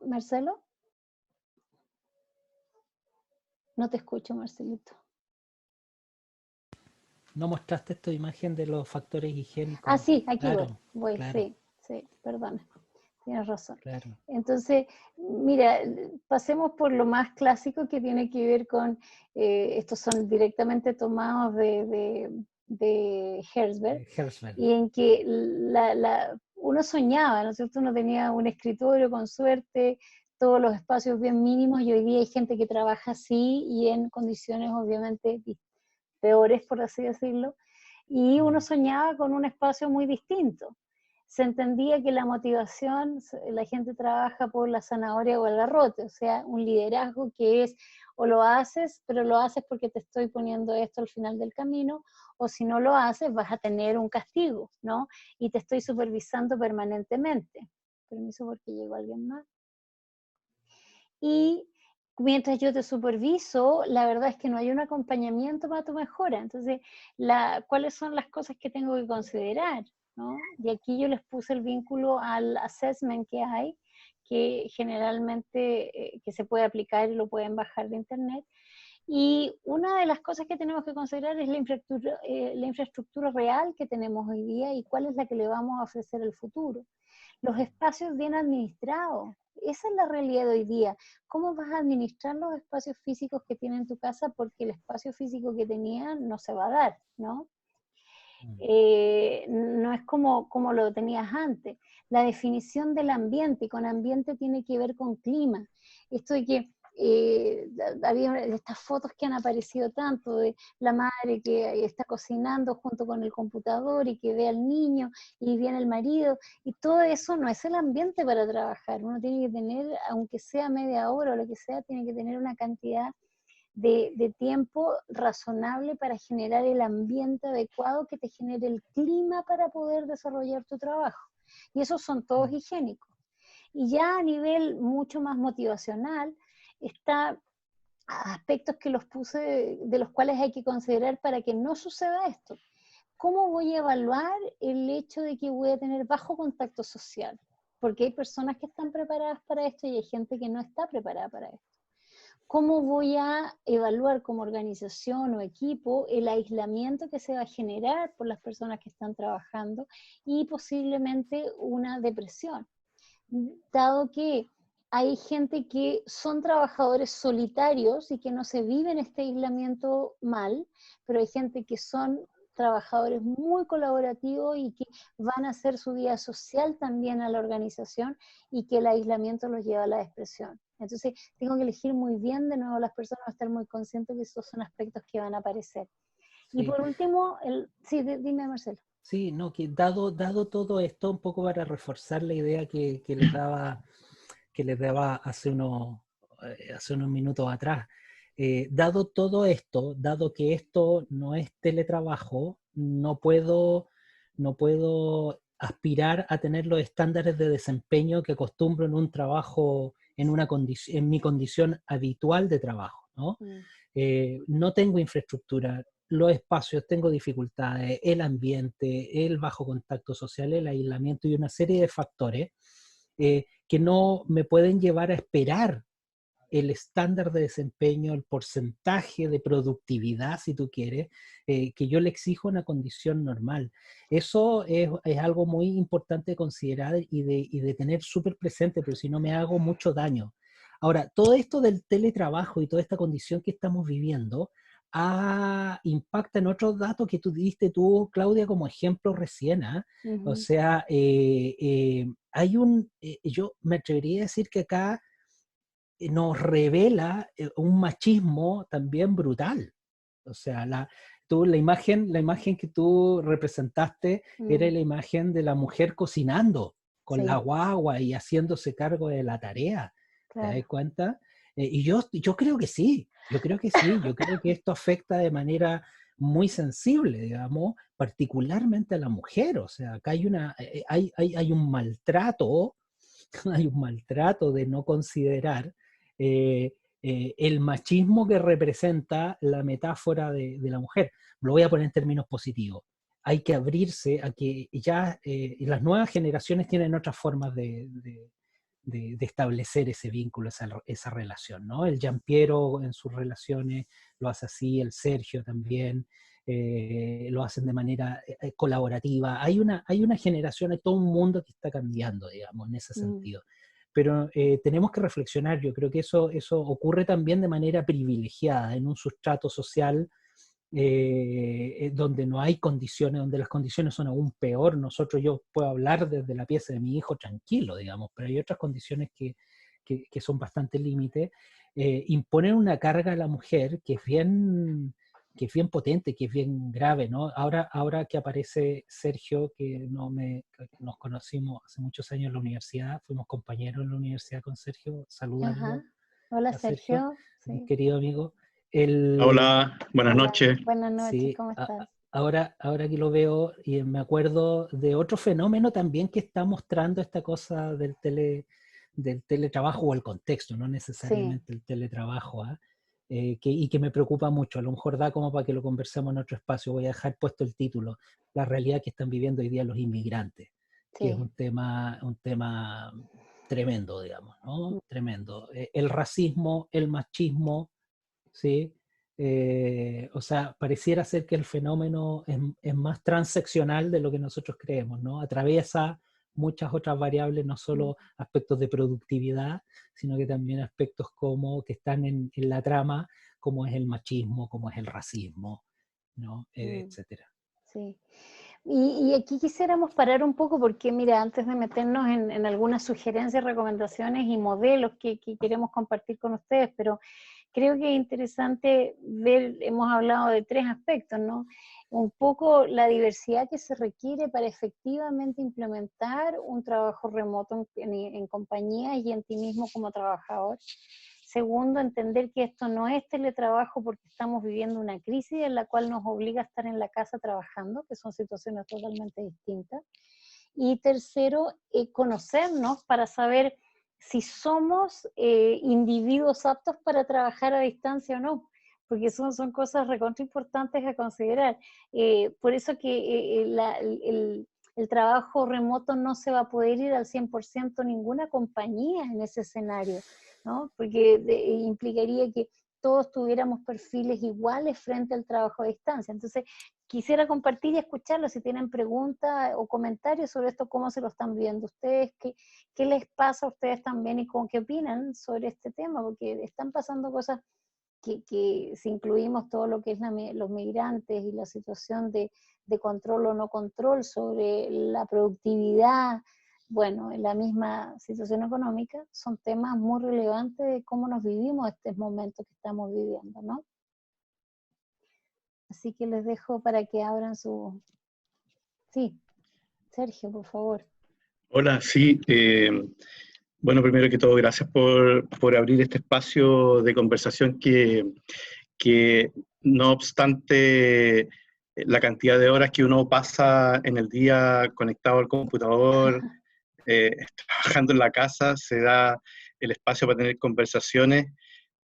¿Marcelo? No te escucho, Marcelito. ¿No mostraste esta imagen de los factores higiénicos? Ah, sí, aquí Claro, voy, claro, sí, perdona, tienes razón. claro. Entonces, mira, pasemos por lo más clásico que tiene que ver con, estos son directamente tomados de Herzberg, Herzberg. y en que uno soñaba, ¿no es cierto? Uno tenía un escritorio con suerte, todos los espacios bien mínimos, y hoy día hay gente que trabaja así y en condiciones obviamente peores, por así decirlo, y uno soñaba con un espacio muy distinto. Se entendía que la motivación, la gente trabaja por la zanahoria o el garrote, o sea, un liderazgo que es, o lo haces, pero lo haces porque te estoy poniendo esto al final del camino, o si no lo haces vas a tener un castigo, ¿no? Y te estoy supervisando permanentemente. Permiso porque llegó alguien más. Y mientras yo te superviso, la verdad es que no hay un acompañamiento para tu mejora. Entonces, ¿cuáles son las cosas que tengo que considerar? ¿No? Y aquí yo les puse el vínculo al assessment que hay, que generalmente que se puede aplicar y lo pueden bajar de internet. Y una de las cosas que tenemos que considerar es la infraestructura real que tenemos hoy día y cuál es la que le vamos a ofrecer el futuro. Los espacios bien administrados, esa es la realidad de hoy día. ¿Cómo vas a administrar los espacios físicos que tiene en tu casa? Porque el espacio físico que tenían no se va a dar, ¿no? No es como lo tenías antes. La definición del ambiente, y con ambiente tiene que ver con clima. Esto de que había estas fotos que han aparecido tanto de la madre que está cocinando junto con el computador y que ve al niño y viene el marido, y todo eso no es el ambiente para trabajar. Uno tiene que tener, aunque sea media hora o lo que sea, tiene que tener una cantidad de tiempo razonable para generar el ambiente adecuado que te genere el clima para poder desarrollar tu trabajo. Y esos son todos higiénicos. Y ya a nivel mucho más motivacional, está aspectos que los puse, de los cuales hay que considerar para que no suceda esto. ¿Cómo voy a evaluar el hecho de que voy a tener bajo contacto social? Porque hay personas que están preparadas para esto y hay gente que no está preparada para esto. ¿Cómo voy a evaluar como organización o equipo el aislamiento que se va a generar por las personas que están trabajando y posiblemente una depresión? Dado que hay gente que son trabajadores solitarios y que no se viven este aislamiento mal, pero hay gente que son trabajadores muy colaborativos y que van a hacer su vida social también a la organización y que el aislamiento los lleva a la depresión. Entonces, tengo que elegir muy bien, de nuevo, las personas, estar muy conscientes que esos son aspectos que van a aparecer. Sí. Y por último, sí, dime, Marcelo. Sí, no, que dado todo esto, un poco para reforzar la idea que les daba hace unos minutos atrás, dado todo esto, dado que esto no es teletrabajo, no puedo aspirar a tener los estándares de desempeño que acostumbro en un trabajo, en mi condición habitual de trabajo, ¿no? No tengo infraestructura, los espacios, tengo dificultades, el ambiente, el bajo contacto social, el aislamiento y una serie de factores que no me pueden llevar a esperar el estándar de desempeño, el porcentaje de productividad, si tú quieres, que yo le exijo a una condición normal. Eso es algo muy importante de considerar y de tener súper presente, pero si no me hago mucho daño. Ahora, todo esto del teletrabajo y toda esta condición que estamos viviendo impacta en otros datos que tú diste Claudia, como ejemplo recién. O sea, hay yo me atrevería a decir que acá nos revela un machismo también brutal. O sea, la imagen que tú representaste era la imagen de la mujer cocinando con la guagua y haciéndose cargo de la tarea. Claro. ¿Te das cuenta? Y yo creo que sí, yo creo que esto afecta de manera muy sensible, digamos, particularmente a la mujer. O sea, acá hay un maltrato, hay un maltrato de no considerar el machismo que representa la metáfora de la mujer. Lo voy a poner en términos positivos. Hay que abrirse a que ya las nuevas generaciones tienen otras formas de establecer ese vínculo, esa relación, ¿no? El Giampiero en sus relaciones lo hace así, el Sergio también, lo hacen de manera colaborativa. Hay una generación, hay todo un mundo que está cambiando, digamos, en ese sentido. Pero tenemos que reflexionar, yo creo que eso ocurre también de manera privilegiada, en un sustrato social donde no hay condiciones, donde las condiciones son aún peor. Yo puedo hablar desde la pieza de mi hijo tranquilo, digamos, pero hay otras condiciones que son bastante límites. Imponen una carga a la mujer que es bien potente, que es bien grave, ¿no? Ahora que aparece Sergio, que nos conocimos hace muchos años en la universidad, fuimos compañeros en la universidad con Sergio, saludando Hola, a Sergio, Sergio. un Sí. querido amigo. Hola, buenas Hola, noches. buenas noches, Sí, ¿cómo estás? ahora que lo veo y me acuerdo de otro fenómeno también que está mostrando esta cosa del teletrabajo o el contexto, no Sí, necesariamente el teletrabajo, y que me preocupa mucho. A lo mejor da como para que lo conversemos en otro espacio. Voy a dejar puesto el título, la realidad que están viviendo hoy día los inmigrantes, que es sí. un tema tremendo, digamos, ¿no? Tremendo. El racismo, el machismo, ¿sí? O sea, pareciera ser que el fenómeno es más transeccional de lo que nosotros creemos, ¿no? Atraviesa muchas otras variables, no solo aspectos de productividad, sino que también aspectos como que están en la trama, como es el machismo, como es el racismo, ¿no? Etcétera. Sí. Y aquí quisiéramos parar un poco porque, mira, antes de meternos en algunas sugerencias, recomendaciones y modelos que queremos compartir con ustedes, pero creo que es interesante ver, hemos hablado de 3 aspectos, ¿no? Un poco la diversidad que se requiere para efectivamente implementar un trabajo remoto en compañías y en ti mismo como trabajador. Segundo, entender que esto no es teletrabajo porque estamos viviendo una crisis en la cual nos obliga a estar en la casa trabajando, que son situaciones totalmente distintas. Y tercero, conocernos para saber si somos individuos aptos para trabajar a distancia o no, porque son cosas recontra importantes a considerar. Por eso que el trabajo remoto no se va a poder ir al 100% ninguna compañía en ese escenario, ¿no? Porque implicaría que todos tuviéramos perfiles iguales frente al trabajo a distancia. Entonces, quisiera compartir y escucharlo si tienen preguntas o comentarios sobre esto, cómo se lo están viviendo ustedes, qué les pasa a ustedes también y qué opinan sobre este tema, porque están pasando cosas que si incluimos todo lo que es los migrantes y la situación de control o no control sobre la productividad, bueno, en la misma situación económica, son temas muy relevantes de cómo nos vivimos estos momentos que estamos viviendo, ¿no? Así que les dejo para que abran su... Sí, Sergio, por favor. Hola, sí. Bueno, primero que todo, gracias por abrir este espacio de conversación que no obstante la cantidad de horas que uno pasa en el día conectado al computador, trabajando en la casa, se da el espacio para tener conversaciones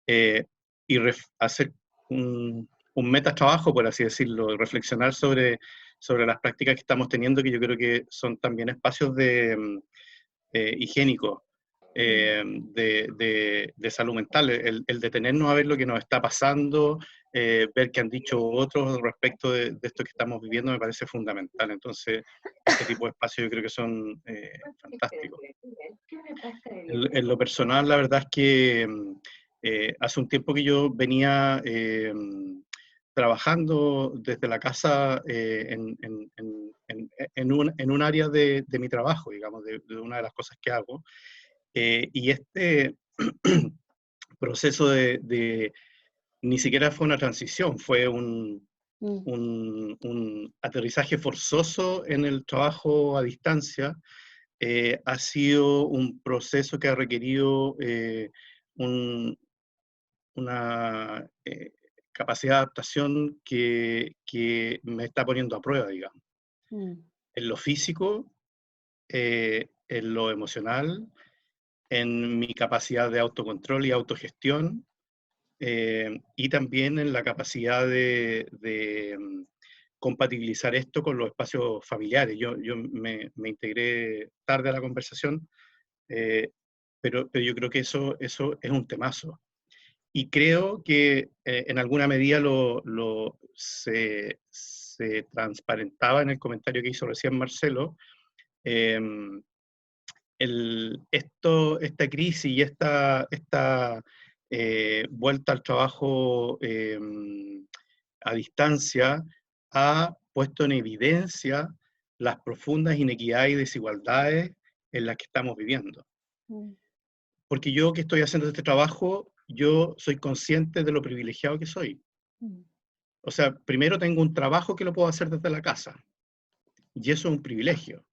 y hacer un metatrabajo, por así decirlo, reflexionar sobre las prácticas que estamos teniendo, que yo creo que son también espacios higiénicos, de salud mental, el detenernos a ver lo que nos está pasando, ver qué han dicho otros respecto de esto que estamos viviendo, me parece fundamental. Entonces, este tipo de espacios yo creo que son fantásticos. En lo personal, la verdad es que hace un tiempo que yo venía trabajando desde la casa en un área de mi trabajo, digamos, de una de las cosas que hago. Y este proceso ni siquiera fue una transición, fue un aterrizaje forzoso en el trabajo a distancia. Ha sido un proceso que ha requerido una capacidad de adaptación que me está poniendo a prueba, digamos. En lo físico, en lo emocional, en mi capacidad de autocontrol y autogestión, y también en la capacidad de compatibilizar esto con los espacios familiares. Yo me integré tarde a la conversación, pero yo creo que eso es un temazo. Y creo que en alguna medida se transparentaba en el comentario que hizo recién Marcelo, esta crisis y esta vuelta al trabajo a distancia ha puesto en evidencia las profundas inequidades y desigualdades en las que estamos viviendo. Porque yo que estoy haciendo este trabajo, yo soy consciente de lo privilegiado que soy. O sea, primero tengo un trabajo que lo puedo hacer desde la casa, y eso es un privilegio.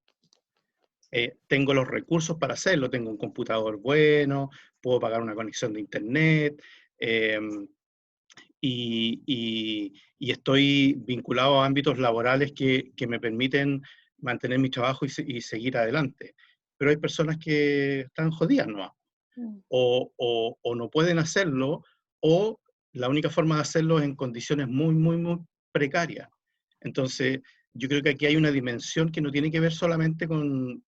Tengo los recursos para hacerlo, tengo un computador bueno, puedo pagar una conexión de internet, y estoy vinculado a ámbitos laborales que me permiten mantener mi trabajo y seguir adelante. Pero hay personas que están jodidas, ¿no? O no pueden hacerlo, o la única forma de hacerlo es en condiciones muy, muy, muy precarias. Entonces, yo creo que aquí hay una dimensión que no tiene que ver solamente con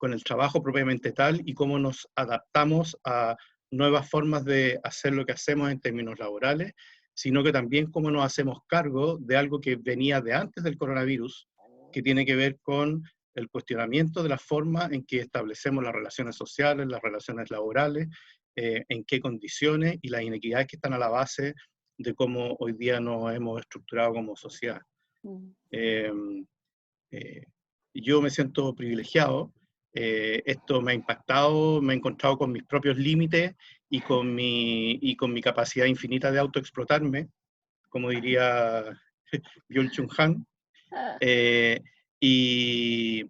el trabajo propiamente tal y cómo nos adaptamos a nuevas formas de hacer lo que hacemos en términos laborales, sino que también cómo nos hacemos cargo de algo que venía de antes del coronavirus, que tiene que ver con el cuestionamiento de la forma en que establecemos las relaciones sociales, las relaciones laborales, en qué condiciones y las inequidades que están a la base de cómo hoy día nos hemos estructurado como sociedad. Yo me siento privilegiado, esto me ha impactado, me he encontrado con mis propios límites y con mi capacidad infinita de autoexplotarme, como diría Byung-Chul Han. Y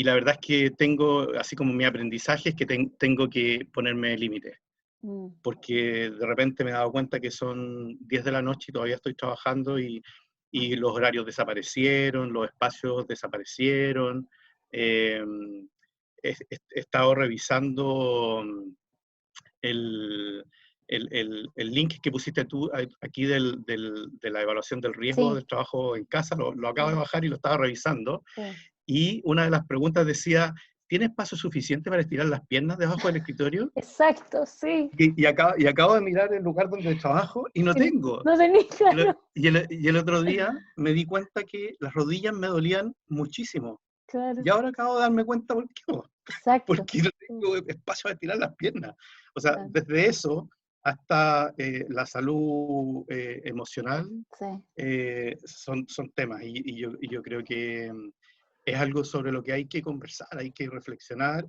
la verdad es que tengo, así como mi aprendizaje, es que tengo que ponerme límites. Porque de repente me he dado cuenta que son 10 de la noche y todavía estoy trabajando y los horarios desaparecieron, los espacios desaparecieron. He estado revisando el link que pusiste tú aquí de la evaluación del riesgo del trabajo en casa, lo acabo de bajar y lo estaba revisando. Y una de las preguntas decía, ¿tiene espacio suficiente para estirar las piernas debajo del escritorio? Exacto, sí. Y acabo de mirar el lugar donde trabajo y no tengo. No tenés, claro. Y el otro día me di cuenta que las rodillas me dolían muchísimo. Claro. Y ahora acabo de darme cuenta por qué. Exacto. Porque no tengo espacio para estirar las piernas. O sea, claro, desde eso hasta la salud emocional, son temas. Y yo creo que es algo sobre lo que hay que conversar, hay que reflexionar,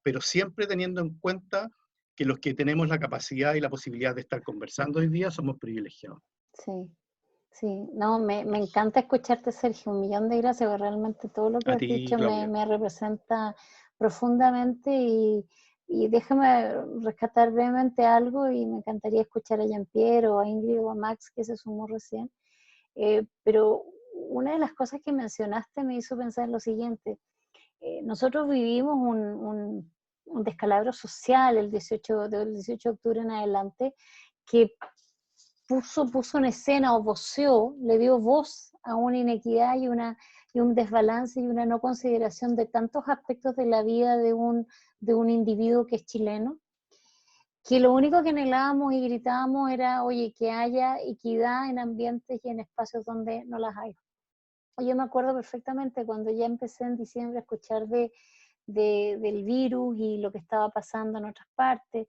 pero siempre teniendo en cuenta que los que tenemos la capacidad y la posibilidad de estar conversando hoy día somos privilegiados. Sí, sí. No, me encanta escucharte, Sergio. Un millón de gracias, porque realmente todo lo que has dicho me representa profundamente y déjame rescatar brevemente algo y me encantaría escuchar a Jean-Pierre o a Ingrid o a Max, que se sumó recién. Pero una de las cosas que mencionaste me hizo pensar en lo siguiente. Nosotros vivimos un descalabro social del 18 de octubre en adelante que puso en escena o voceó, le dio voz a una inequidad y un desbalance y una no consideración de tantos aspectos de la vida de un individuo que es chileno, que lo único que anhelábamos y gritábamos era, oye, que haya equidad en ambientes y en espacios donde no las hay. Yo me acuerdo perfectamente cuando ya empecé en diciembre a escuchar del virus y lo que estaba pasando en otras partes,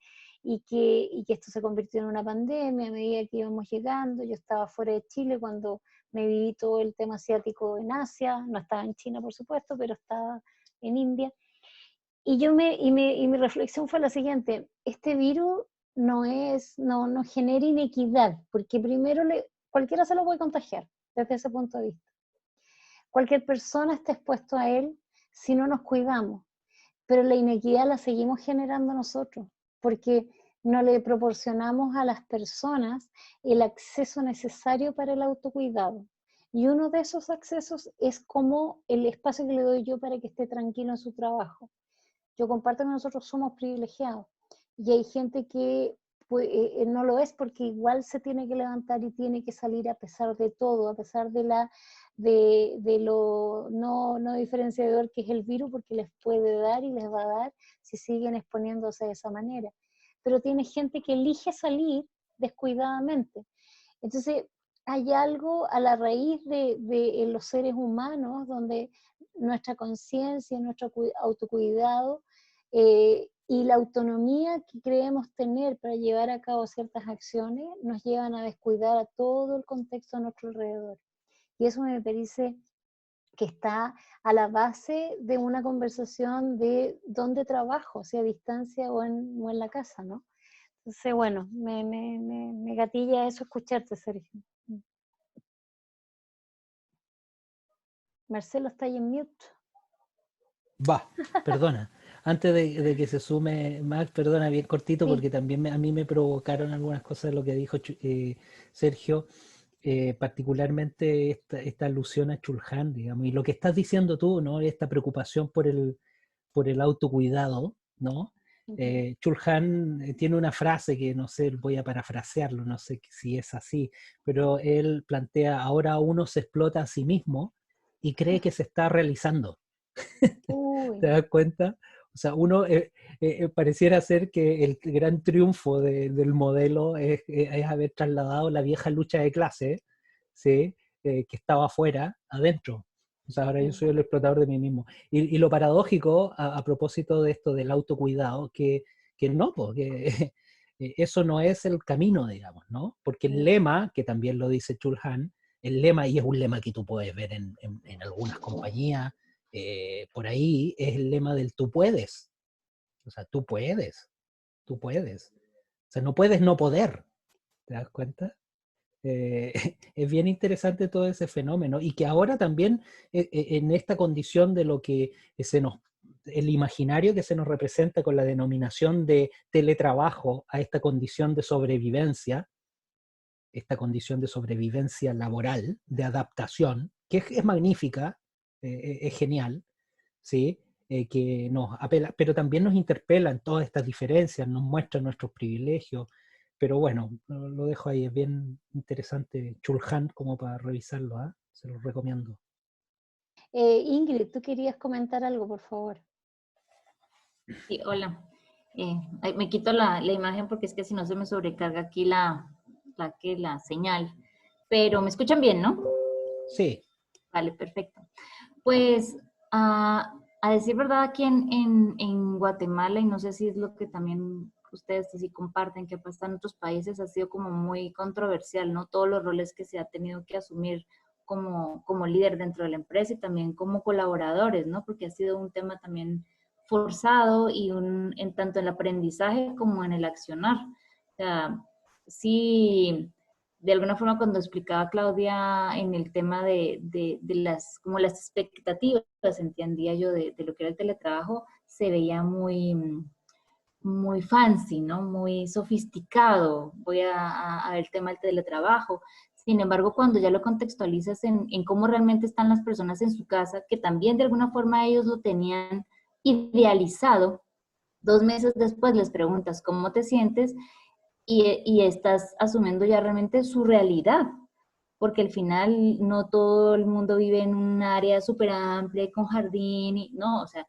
y que esto se convirtió en una pandemia a medida que íbamos llegando. Yo estaba fuera de Chile cuando me viví todo el tema asiático en Asia, no estaba en China por supuesto, pero estaba en India. Y mi reflexión fue la siguiente: este virus no genera inequidad, porque primero cualquiera se lo puede contagiar desde ese punto de vista. Cualquier persona está expuesto a él si no nos cuidamos, pero la inequidad la seguimos generando nosotros, porque no le proporcionamos a las personas el acceso necesario para el autocuidado. Y uno de esos accesos es como el espacio que le doy yo para que esté tranquilo en su trabajo. Yo comparto que nosotros somos privilegiados y hay gente que pues, no lo es porque igual se tiene que levantar y tiene que salir a pesar de todo, a pesar de lo no diferenciador que es el virus, porque les puede dar y les va a dar si siguen exponiéndose de esa manera. Pero tiene gente que elige salir descuidadamente. Entonces, hay algo a la raíz de los seres humanos donde nuestra conciencia, nuestro autocuidado y la autonomía que creemos tener para llevar a cabo ciertas acciones nos llevan a descuidar a todo el contexto a nuestro alrededor. Y eso me parece que está a la base de una conversación de dónde trabajo, si a distancia o en la casa, ¿no? Entonces, bueno, me gatilla eso escucharte, Sergio. Marcelo está ahí en mute. Va, perdona. Antes de que se sume Max, perdona, bien cortito, Sí. porque también a mí me provocaron algunas cosas de lo que dijo Sergio, particularmente esta alusión a Chulhan, digamos, y lo que estás diciendo tú, ¿no? Esta preocupación por el autocuidado, ¿no? Chulhan tiene una frase que no sé, voy a parafrasearlo, no sé si es así, pero él plantea, ahora uno se explota a sí mismo y cree que se está realizando. Uy. ¿Te das cuenta? O sea, uno pareciera ser que el gran triunfo del modelo es haber trasladado la vieja lucha de clase, ¿sí? Que estaba afuera, adentro. O sea, ahora yo soy el explotador de mí mismo. Y lo paradójico, a propósito de esto del autocuidado, que no, porque eso no es el camino, digamos, ¿no? Porque el lema, que también lo dice Chulhan, el lema, y es un lema que tú puedes ver en algunas compañías, por ahí es el lema del tú puedes. O sea, tú puedes. O sea, no puedes no poder. ¿Te das cuenta? Es bien interesante todo ese fenómeno y que ahora también en esta condición de lo que el imaginario que se nos representa con la denominación de teletrabajo a esta condición de sobrevivencia laboral, de adaptación, que es magnífica, es genial, ¿sí? Que nos apela, pero también nos interpela en todas estas diferencias, nos muestra nuestros privilegios, pero bueno, lo dejo ahí, es bien interesante Chulhan como para revisarlo, ¿eh? Se los recomiendo. Ingrid, tú querías comentar algo, por favor. Sí, hola. Me quito la imagen porque es que si no se me sobrecarga aquí la señal. Pero me escuchan bien, ¿no? Sí. Vale, perfecto. Pues a decir verdad, aquí en Guatemala, y no sé si es lo que también ustedes sí comparten, que pasa en otros países, ha sido como muy controversial, ¿no? Todos los roles que se ha tenido que asumir como líder dentro de la empresa y también como colaboradores, ¿no? Porque ha sido un tema también forzado y en tanto el aprendizaje como en el accionar. O sea, sí, de alguna forma cuando explicaba Claudia en el tema de las expectativas, entendía yo, de lo que era el teletrabajo, se veía muy, muy fancy, ¿no? Muy sofisticado. Voy a ver el tema del teletrabajo. Sin embargo, cuando ya lo contextualizas en cómo realmente están las personas en su casa, que también de alguna forma ellos lo tenían idealizado, 2 meses después les preguntas cómo te sientes y estás asumiendo ya realmente su realidad, porque al final no todo el mundo vive en un área súper amplia con jardín, no, o sea,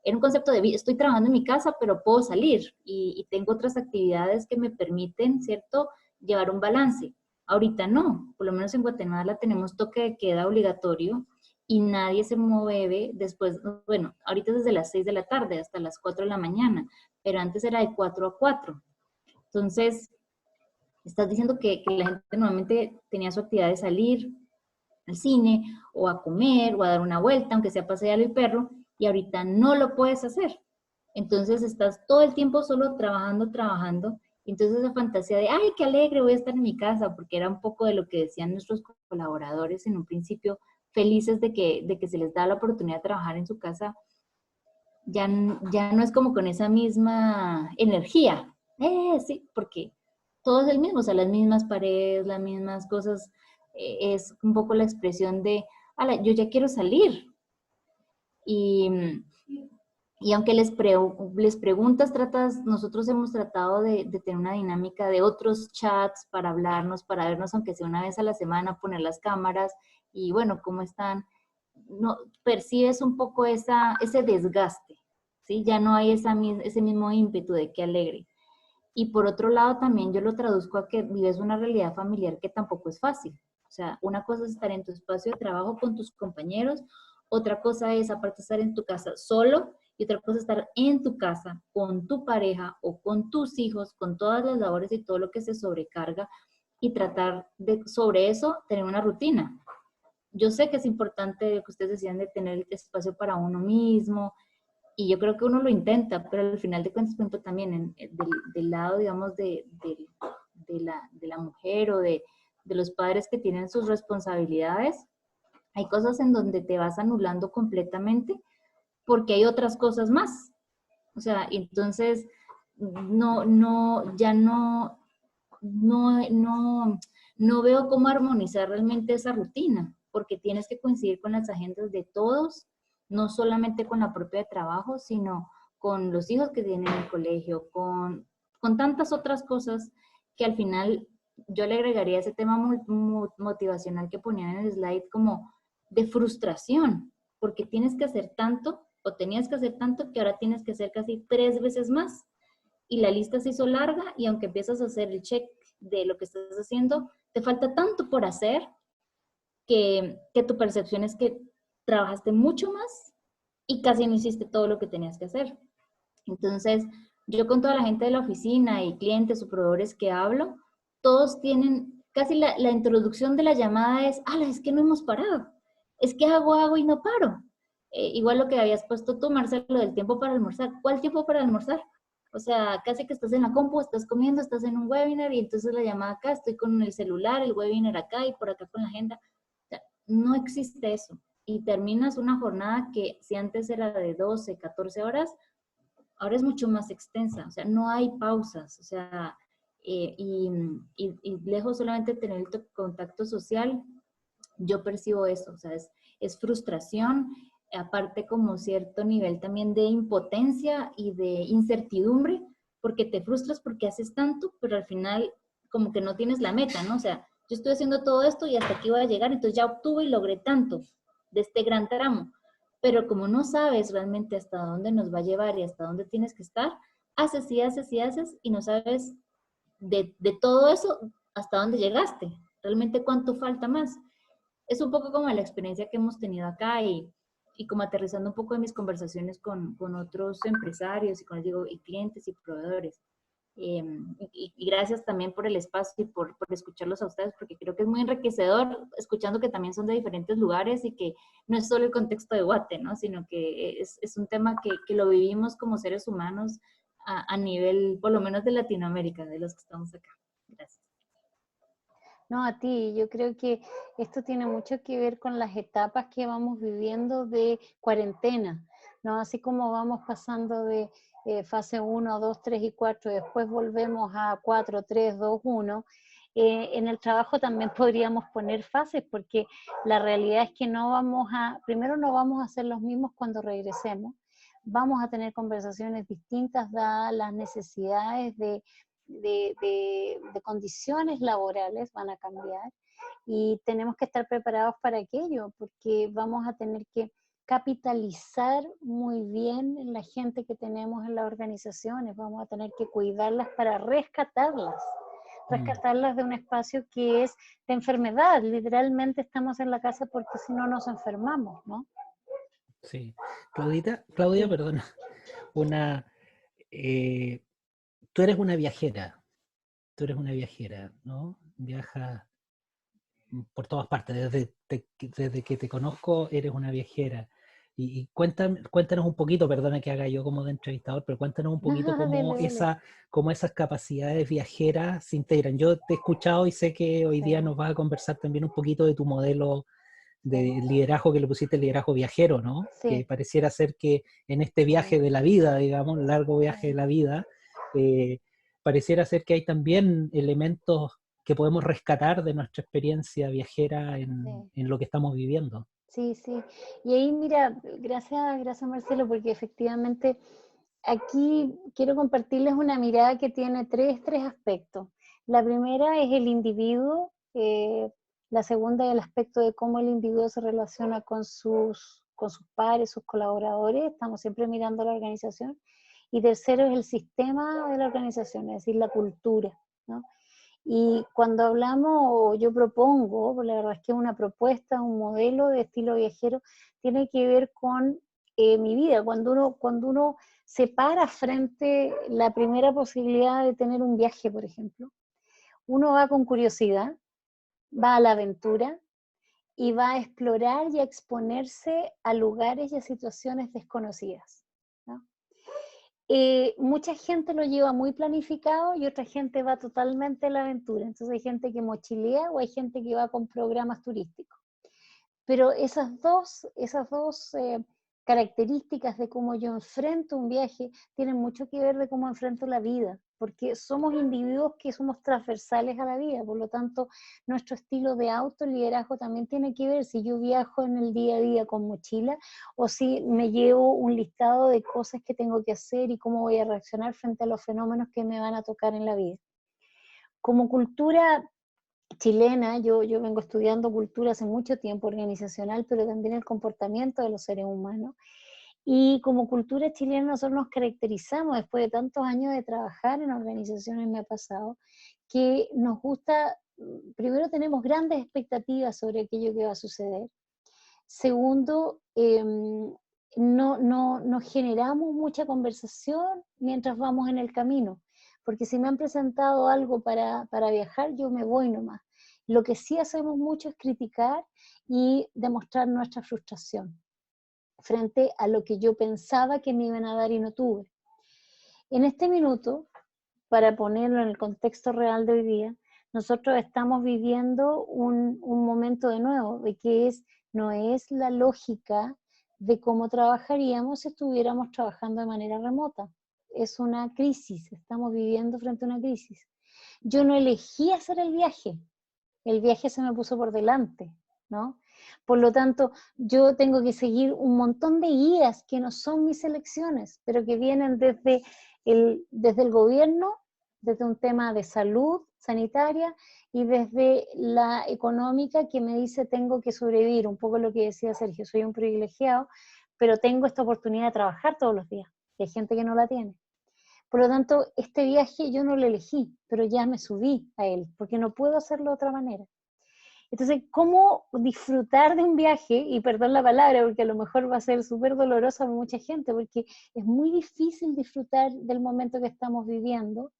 era un concepto de vida, estoy trabajando en mi casa, pero puedo salir y tengo otras actividades que me permiten, ¿cierto?, llevar un balance. Ahorita no, por lo menos en Guatemala tenemos toque de queda obligatorio y nadie se mueve después, bueno, ahorita es desde las 6 de la tarde hasta las 4 de la mañana, pero antes era de 4 a 4. Entonces, estás diciendo que la gente normalmente tenía su actividad de salir al cine o a comer o a dar una vuelta, aunque sea pasear al perro, y ahorita no lo puedes hacer. Entonces estás todo el tiempo solo trabajando, y entonces esa fantasía de, ay, qué alegre, voy a estar en mi casa, porque era un poco de lo que decían nuestros colaboradores en un principio, felices de que se les da la oportunidad de trabajar en su casa, ya no es como con esa misma energía, Sí, porque todo es el mismo, o sea, las mismas paredes, las mismas cosas, es un poco la expresión de, ala, yo ya quiero salir. Y, y aunque les preguntas, nosotros hemos tratado de tener una dinámica de otros chats para hablarnos, para vernos, aunque sea una vez a la semana, poner las cámaras y bueno, ¿cómo están? No, percibes un poco ese desgaste, ¿sí? Ya no hay ese mismo ímpetu de que alegre. Y por otro lado, también yo lo traduzco a que vives una realidad familiar que tampoco es fácil. O sea, una cosa es estar en tu espacio de trabajo con tus compañeros, otra cosa es, aparte, estar en tu casa solo, y otra cosa es estar en tu casa con tu pareja o con tus hijos, con todas las labores y todo lo que se sobrecarga, y tratar de, sobre eso, tener una rutina. Yo sé que es importante lo que ustedes decían de tener el espacio para uno mismo, y yo creo que uno lo intenta, pero al final de cuentas, por ejemplo, también del lado, digamos, de la mujer o de los padres que tienen sus responsabilidades, hay cosas en donde te vas anulando completamente porque hay otras cosas más. O sea, entonces, ya no veo cómo armonizar realmente esa rutina, porque tienes que coincidir con las agendas de todos, no solamente con la propia de trabajo, sino con los hijos que tienen en el colegio, con tantas otras cosas que al final yo le agregaría ese tema motivacional que ponían en el slide como de frustración, porque tienes que hacer tanto o tenías que hacer tanto que ahora tienes que hacer casi 3 veces más y la lista se hizo larga y aunque empiezas a hacer el check de lo que estás haciendo, te falta tanto por hacer que tu percepción es que trabajaste mucho más y casi no hiciste todo lo que tenías que hacer. Entonces, yo con toda la gente de la oficina y clientes o proveedores que hablo, todos tienen, casi la introducción de la llamada es, ala, es que no hemos parado, es que hago y no paro. Igual lo que habías puesto tú, Marcelo, del tiempo para almorzar. ¿Cuál tiempo para almorzar? O sea, casi que estás en la compu, estás comiendo, estás en un webinar y entonces la llamada acá, estoy con el celular, el webinar acá y por acá con la agenda. O sea, no existe eso. Y terminas una jornada que si antes era de 12, 14 horas, ahora es mucho más extensa. O sea, no hay pausas. O sea, y lejos solamente de tener el contacto social, yo percibo eso. O sea, es frustración, aparte como cierto nivel también de impotencia y de incertidumbre, porque te frustras porque haces tanto, pero al final como que no tienes la meta, ¿no? O sea, yo estoy haciendo todo esto y hasta aquí voy a llegar, entonces ya obtuve y logré tanto de este gran tramo, pero como no sabes realmente hasta dónde nos va a llevar y hasta dónde tienes que estar, haces y haces y haces y no sabes de todo eso hasta dónde llegaste, realmente cuánto falta más. Es un poco como la experiencia que hemos tenido acá y como aterrizando un poco de mis conversaciones con otros empresarios y y clientes y proveedores. Y gracias también por el espacio y por escucharlos a ustedes, porque creo que es muy enriquecedor escuchando que también son de diferentes lugares y que no es solo el contexto de Guate, ¿no? Sino que es un tema que lo vivimos como seres humanos a nivel, por lo menos de Latinoamérica, de los que estamos acá. Gracias. No, a ti, yo creo que esto tiene mucho que ver con las etapas que vamos viviendo de cuarentena, ¿no? Así como vamos pasando de fase 1, 2, 3 y 4, después volvemos a 4, 3, 2, 1. En el trabajo también podríamos poner fases, porque la realidad es que primero no vamos a ser los mismos cuando regresemos, vamos a tener conversaciones distintas dadas las necesidades de condiciones laborales van a cambiar y tenemos que estar preparados para aquello, porque vamos a tener que capitalizar muy bien la gente que tenemos en las organizaciones, vamos a tener que cuidarlas para rescatarlas de un espacio que es de enfermedad. Literalmente estamos en la casa porque si no nos enfermamos, ¿no? Sí. Claudia, Sí. perdona. Tú eres una viajera, ¿no? Viajas por todas partes, desde que te conozco eres una viajera. Y cuéntanos un poquito, perdona que haga yo como de entrevistador, pero cuéntanos un poquito cómo, Dele. cómo esas capacidades viajeras se integran. Yo te he escuchado y sé que hoy día Sí. nos vas a conversar también un poquito de tu modelo de liderazgo, que le pusiste liderazgo viajero, ¿no? Que Sí. pareciera ser que en este viaje de la vida, digamos, largo viaje de la vida, pareciera ser que hay también elementos que podemos rescatar de nuestra experiencia viajera en lo que estamos viviendo. Sí, sí. Y ahí, mira, gracias Marcelo, porque efectivamente aquí quiero compartirles una mirada que tiene tres aspectos. La primera es el individuo, la segunda es el aspecto de cómo el individuo se relaciona con sus pares, sus colaboradores, estamos siempre mirando la organización. Y tercero es el sistema de la organización, es decir, la cultura, ¿no? Y cuando hablamos, yo propongo, la verdad es que una propuesta, un modelo de estilo viajero, tiene que ver con mi vida. Cuando uno se para frente a la primera posibilidad de tener un viaje, por ejemplo, uno va con curiosidad, va a la aventura y va a explorar y a exponerse a lugares y a situaciones desconocidas, ¿no? Mucha gente lo lleva muy planificado y otra gente va totalmente a la aventura. Entonces hay gente que mochilea o hay gente que va con programas turísticos. Pero esas dos características de cómo yo enfrento un viaje tienen mucho que ver de cómo enfrento la vida, porque somos individuos que somos transversales a la vida, por lo tanto nuestro estilo de autoliderazgo también tiene que ver si yo viajo en el día a día con mochila o si me llevo un listado de cosas que tengo que hacer y cómo voy a reaccionar frente a los fenómenos que me van a tocar en la vida. Como cultura chilena, yo vengo estudiando cultura hace mucho tiempo organizacional, pero también el comportamiento de los seres humanos. Y como cultura chilena nosotros nos caracterizamos, después de tantos años de trabajar en organizaciones, me ha pasado, que nos gusta, primero tenemos grandes expectativas sobre aquello que va a suceder. Segundo, no generamos mucha conversación mientras vamos en el camino, porque si me han presentado algo para viajar, yo me voy nomás. Lo que sí hacemos mucho es criticar y demostrar nuestra frustración frente a lo que yo pensaba que me iban a dar y no tuve. En este minuto, para ponerlo en el contexto real de hoy día, nosotros estamos viviendo un momento de nuevo, de que no es la lógica de cómo trabajaríamos si estuviéramos trabajando de manera remota. Es una crisis, estamos viviendo frente a una crisis. Yo no elegí hacer el viaje se me puso por delante, ¿no? Por lo tanto, yo tengo que seguir un montón de guías que no son mis elecciones, pero que vienen desde el gobierno, desde un tema de salud sanitaria y desde la económica que me dice tengo que sobrevivir, un poco lo que decía Sergio, soy un privilegiado, pero tengo esta oportunidad de trabajar todos los días, y hay gente que no la tiene. Por lo tanto, este viaje yo no lo elegí, pero ya me subí a él, porque no puedo hacerlo de otra manera. Entonces, ¿cómo disfrutar de un viaje? Y perdón la palabra, porque a lo mejor va a ser súper doloroso para mucha gente, porque es muy difícil disfrutar del momento que estamos viviendo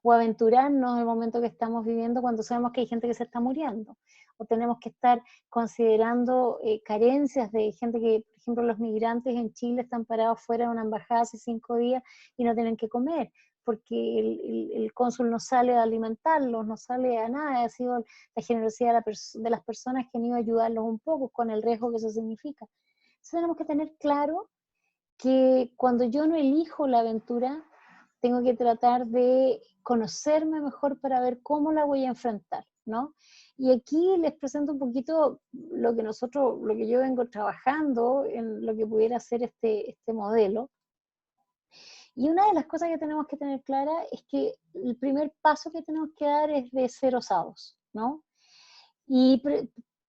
o aventurarnos en el momento que estamos viviendo cuando sabemos que hay gente que se está muriendo. O tenemos que estar considerando carencias de gente que, por ejemplo, los migrantes en Chile están parados fuera de una embajada hace 5 días y no tienen que comer, porque el cónsul no sale a alimentarlos, no sale a nada, ha sido la generosidad de las personas que han ido a ayudarlos un poco con el riesgo que eso significa. Entonces tenemos que tener claro que cuando yo no elijo la aventura, tengo que tratar de conocerme mejor para ver cómo la voy a enfrentar, ¿no? Y aquí les presento un poquito lo que yo vengo trabajando en lo que pudiera ser este modelo. Y una de las cosas que tenemos que tener clara es que el primer paso que tenemos que dar es de ser osados, ¿no? Y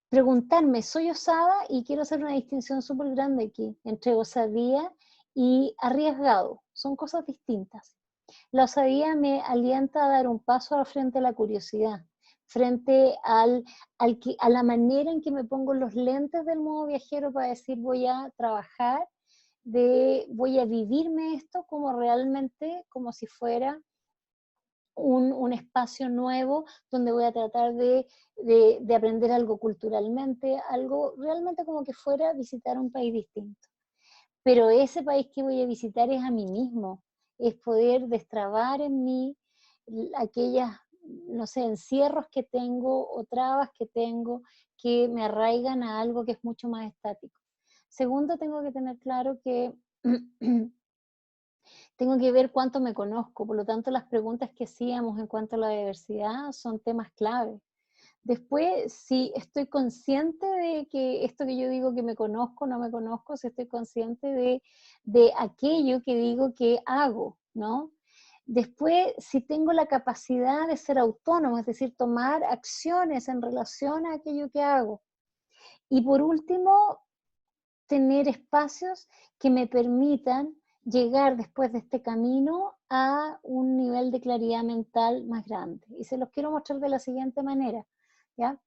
preguntarme, ¿soy osada? Y quiero hacer una distinción súper grande aquí entre osadía y arriesgado. Son cosas distintas. La osadía me alienta a dar un paso al frente a la curiosidad, frente a la manera en que me pongo los lentes del modo viajero para decir voy a trabajar, voy a vivirme esto como realmente, como si fuera un espacio nuevo donde voy a tratar de aprender algo culturalmente, algo realmente como que fuera a visitar un país distinto. Pero ese país que voy a visitar es a mí mismo, es poder destrabar en mí aquellas, no sé, encierros que tengo o trabas que tengo que me arraigan a algo que es mucho más estático. Segundo, tengo que tener claro que Tengo que ver cuánto me conozco, por lo tanto las preguntas que hacíamos en cuanto a la diversidad son temas clave. Después, si estoy consciente de que esto que yo digo que me conozco, no me conozco, si estoy consciente de aquello que digo que hago, ¿no? Después, si tengo la capacidad de ser autónomo, es decir, tomar acciones en relación a aquello que hago. Y por último, tener espacios que me permitan llegar después de este camino a un nivel de claridad mental más grande. Y se los quiero mostrar de la siguiente manera, ¿ya?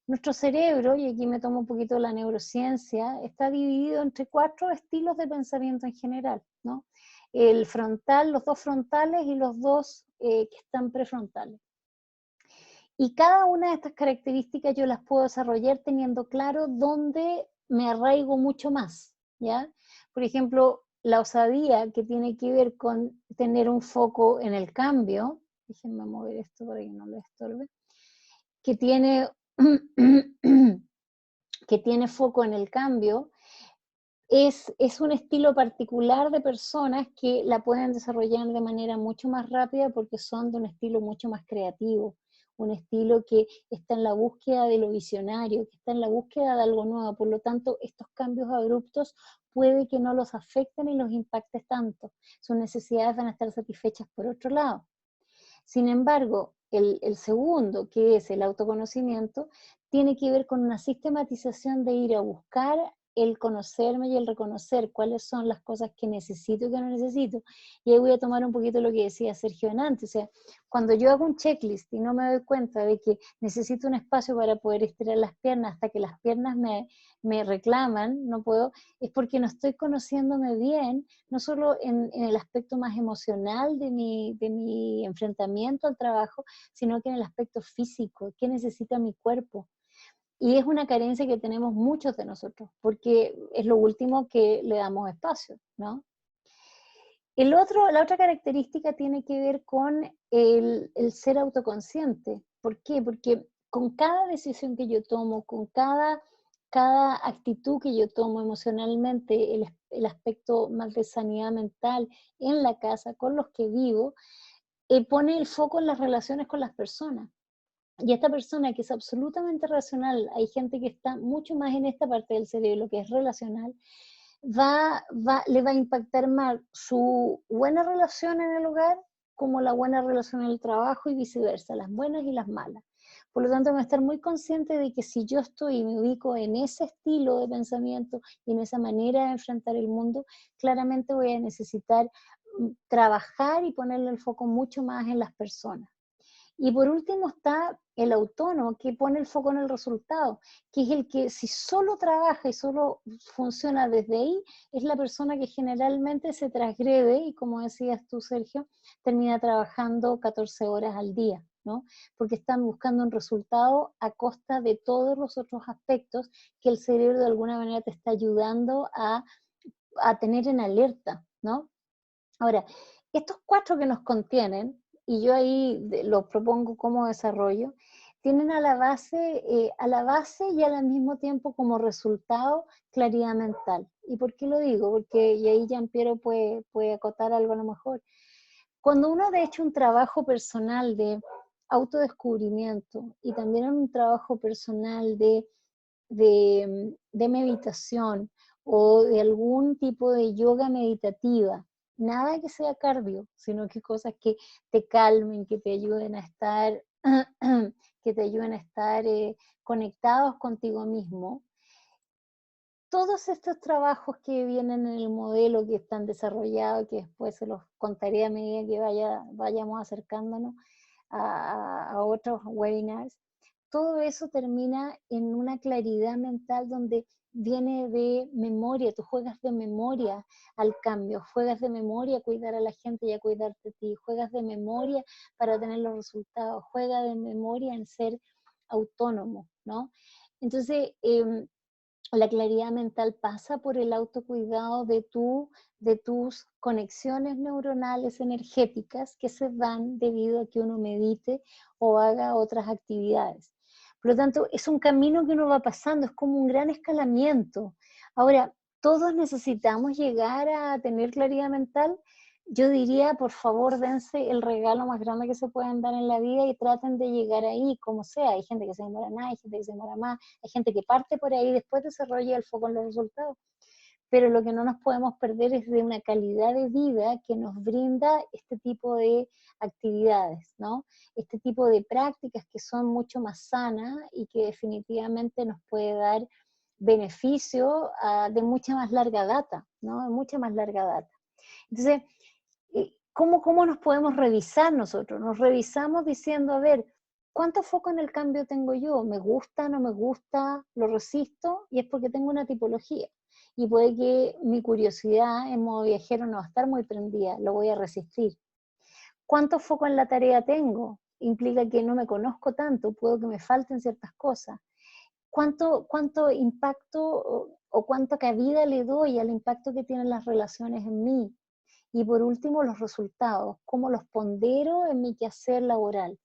Nuestro cerebro, y aquí me tomo un poquito la neurociencia, está dividido entre 4 estilos de pensamiento en general, ¿no? El frontal, los 2 frontales y los 2 que están prefrontales. Y cada una de estas características yo las puedo desarrollar teniendo claro dónde me arraigo mucho más, ¿ya? Por ejemplo, la osadía, que tiene que ver con tener un foco en el cambio, déjenme mover esto para que no lo estorbe, que tiene foco en el cambio, es un estilo particular de personas que la pueden desarrollar de manera mucho más rápida porque son de un estilo mucho más creativo, un estilo que está en la búsqueda de lo visionario, que está en la búsqueda de algo nuevo. Por lo tanto, estos cambios abruptos puede que no los afecten y los impacte tanto. Sus necesidades van a estar satisfechas por otro lado. Sin embargo, el segundo, que es el autoconocimiento, tiene que ver con una sistematización de ir a buscar el conocerme y el reconocer cuáles son las cosas que necesito y que no necesito. Y ahí voy a tomar un poquito lo que decía Sergio antes. O sea, cuando yo hago un checklist y no me doy cuenta de que necesito un espacio para poder estirar las piernas hasta que las piernas me reclaman, no puedo, es porque no estoy conociéndome bien, no solo en el aspecto más emocional de mi enfrentamiento al trabajo, sino que en el aspecto físico, qué necesita mi cuerpo. Y es una carencia que tenemos muchos de nosotros, porque es lo último que le damos espacio, ¿no? La otra característica tiene que ver con el ser autoconsciente. ¿Por qué? Porque con cada decisión que yo tomo, con cada actitud que yo tomo emocionalmente, el aspecto más de sanidad mental en la casa, con los que vivo, pone el foco en las relaciones con las personas. Y esta persona que es absolutamente racional, hay gente que está mucho más en esta parte del cerebro que es relacional, le va a impactar más su buena relación en el hogar como la buena relación en el trabajo y viceversa, las buenas y las malas. Por lo tanto, voy a estar muy consciente de que si yo estoy y me ubico en ese estilo de pensamiento y en esa manera de enfrentar el mundo, claramente voy a necesitar trabajar y ponerle el foco mucho más en las personas. Y por último está el autónomo, que pone el foco en el resultado, que es el que si solo trabaja y solo funciona desde ahí, es la persona que generalmente se transgrede y, como decías tú, Sergio, termina trabajando 14 horas al día, ¿no? Porque están buscando un resultado a costa de todos los otros aspectos que el cerebro de alguna manera te está ayudando a tener en alerta, ¿no? Ahora, estos 4 que nos contienen, y yo ahí lo propongo como desarrollo, tienen a la base y al mismo tiempo como resultado claridad mental. ¿Y por qué lo digo? Porque, y ahí Giampiero puede acotar algo a lo mejor. Cuando uno ha hecho un trabajo personal de autodescubrimiento y también un trabajo personal de meditación o de algún tipo de yoga meditativa, nada que sea cardio, sino que cosas que te calmen, que te ayuden a estar, conectados contigo mismo. Todos estos trabajos que vienen en el modelo que están desarrollados, que después se los contaré a medida que vayamos acercándonos a otros webinars, todo eso termina en una claridad mental donde viene de memoria, tú juegas de memoria al cambio, juegas de memoria a cuidar a la gente y a cuidarte a ti, juegas de memoria para tener los resultados, juegas de memoria en ser autónomo, ¿no? Entonces, la claridad mental pasa por el autocuidado de tus conexiones neuronales energéticas que se dan debido a que uno medite o haga otras actividades. Por lo tanto, es un camino que uno va pasando, es como un gran escalamiento. Ahora, ¿todos necesitamos llegar a tener claridad mental? yo diría, por favor, dense el regalo más grande que se pueden dar en la vida y traten de llegar ahí, como sea. Hay gente que se demora nada, hay gente que se demora más, hay gente que parte por ahí y después desarrolla el foco en los resultados. Pero lo que no nos podemos perder es de una calidad de vida que nos brinda este tipo de actividades, ¿no? Este tipo de prácticas que son mucho más sanas y que definitivamente nos puede dar beneficio de mucha más larga data, ¿no? De mucha más larga data. Entonces, ¿cómo nos podemos revisar nosotros? Nos revisamos diciendo, a ver, ¿cuánto foco en el cambio tengo yo? ¿Me gusta, no me gusta, lo resisto? Y es porque tengo una tipología. Y puede que mi curiosidad en modo viajero no va a estar muy prendida, lo voy a resistir. ¿Cuánto foco en la tarea tengo? Implica que no me conozco tanto, puedo que me falten ciertas cosas. ¿Cuánto impacto o cuánta cabida le doy al impacto que tienen las relaciones en mí? Y por último, los resultados, cómo los pondero en mi quehacer laboral.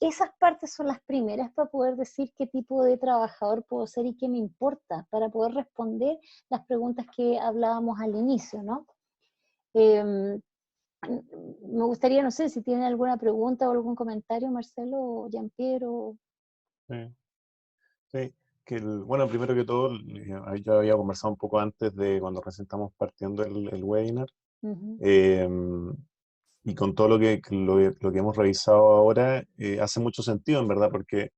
Esas partes son las primeras para poder decir qué tipo de trabajador puedo ser y qué me importa, para poder responder las preguntas que hablábamos al inicio, ¿no? Me gustaría, no sé, si tienen alguna pregunta o algún comentario, Marcelo o Jean-Pierre. Sí, sí. Bueno, primero que todo, yo había conversado un poco antes de cuando recién estamos partiendo el webinar, y con todo lo que hemos revisado ahora, hace mucho sentido, en verdad, porque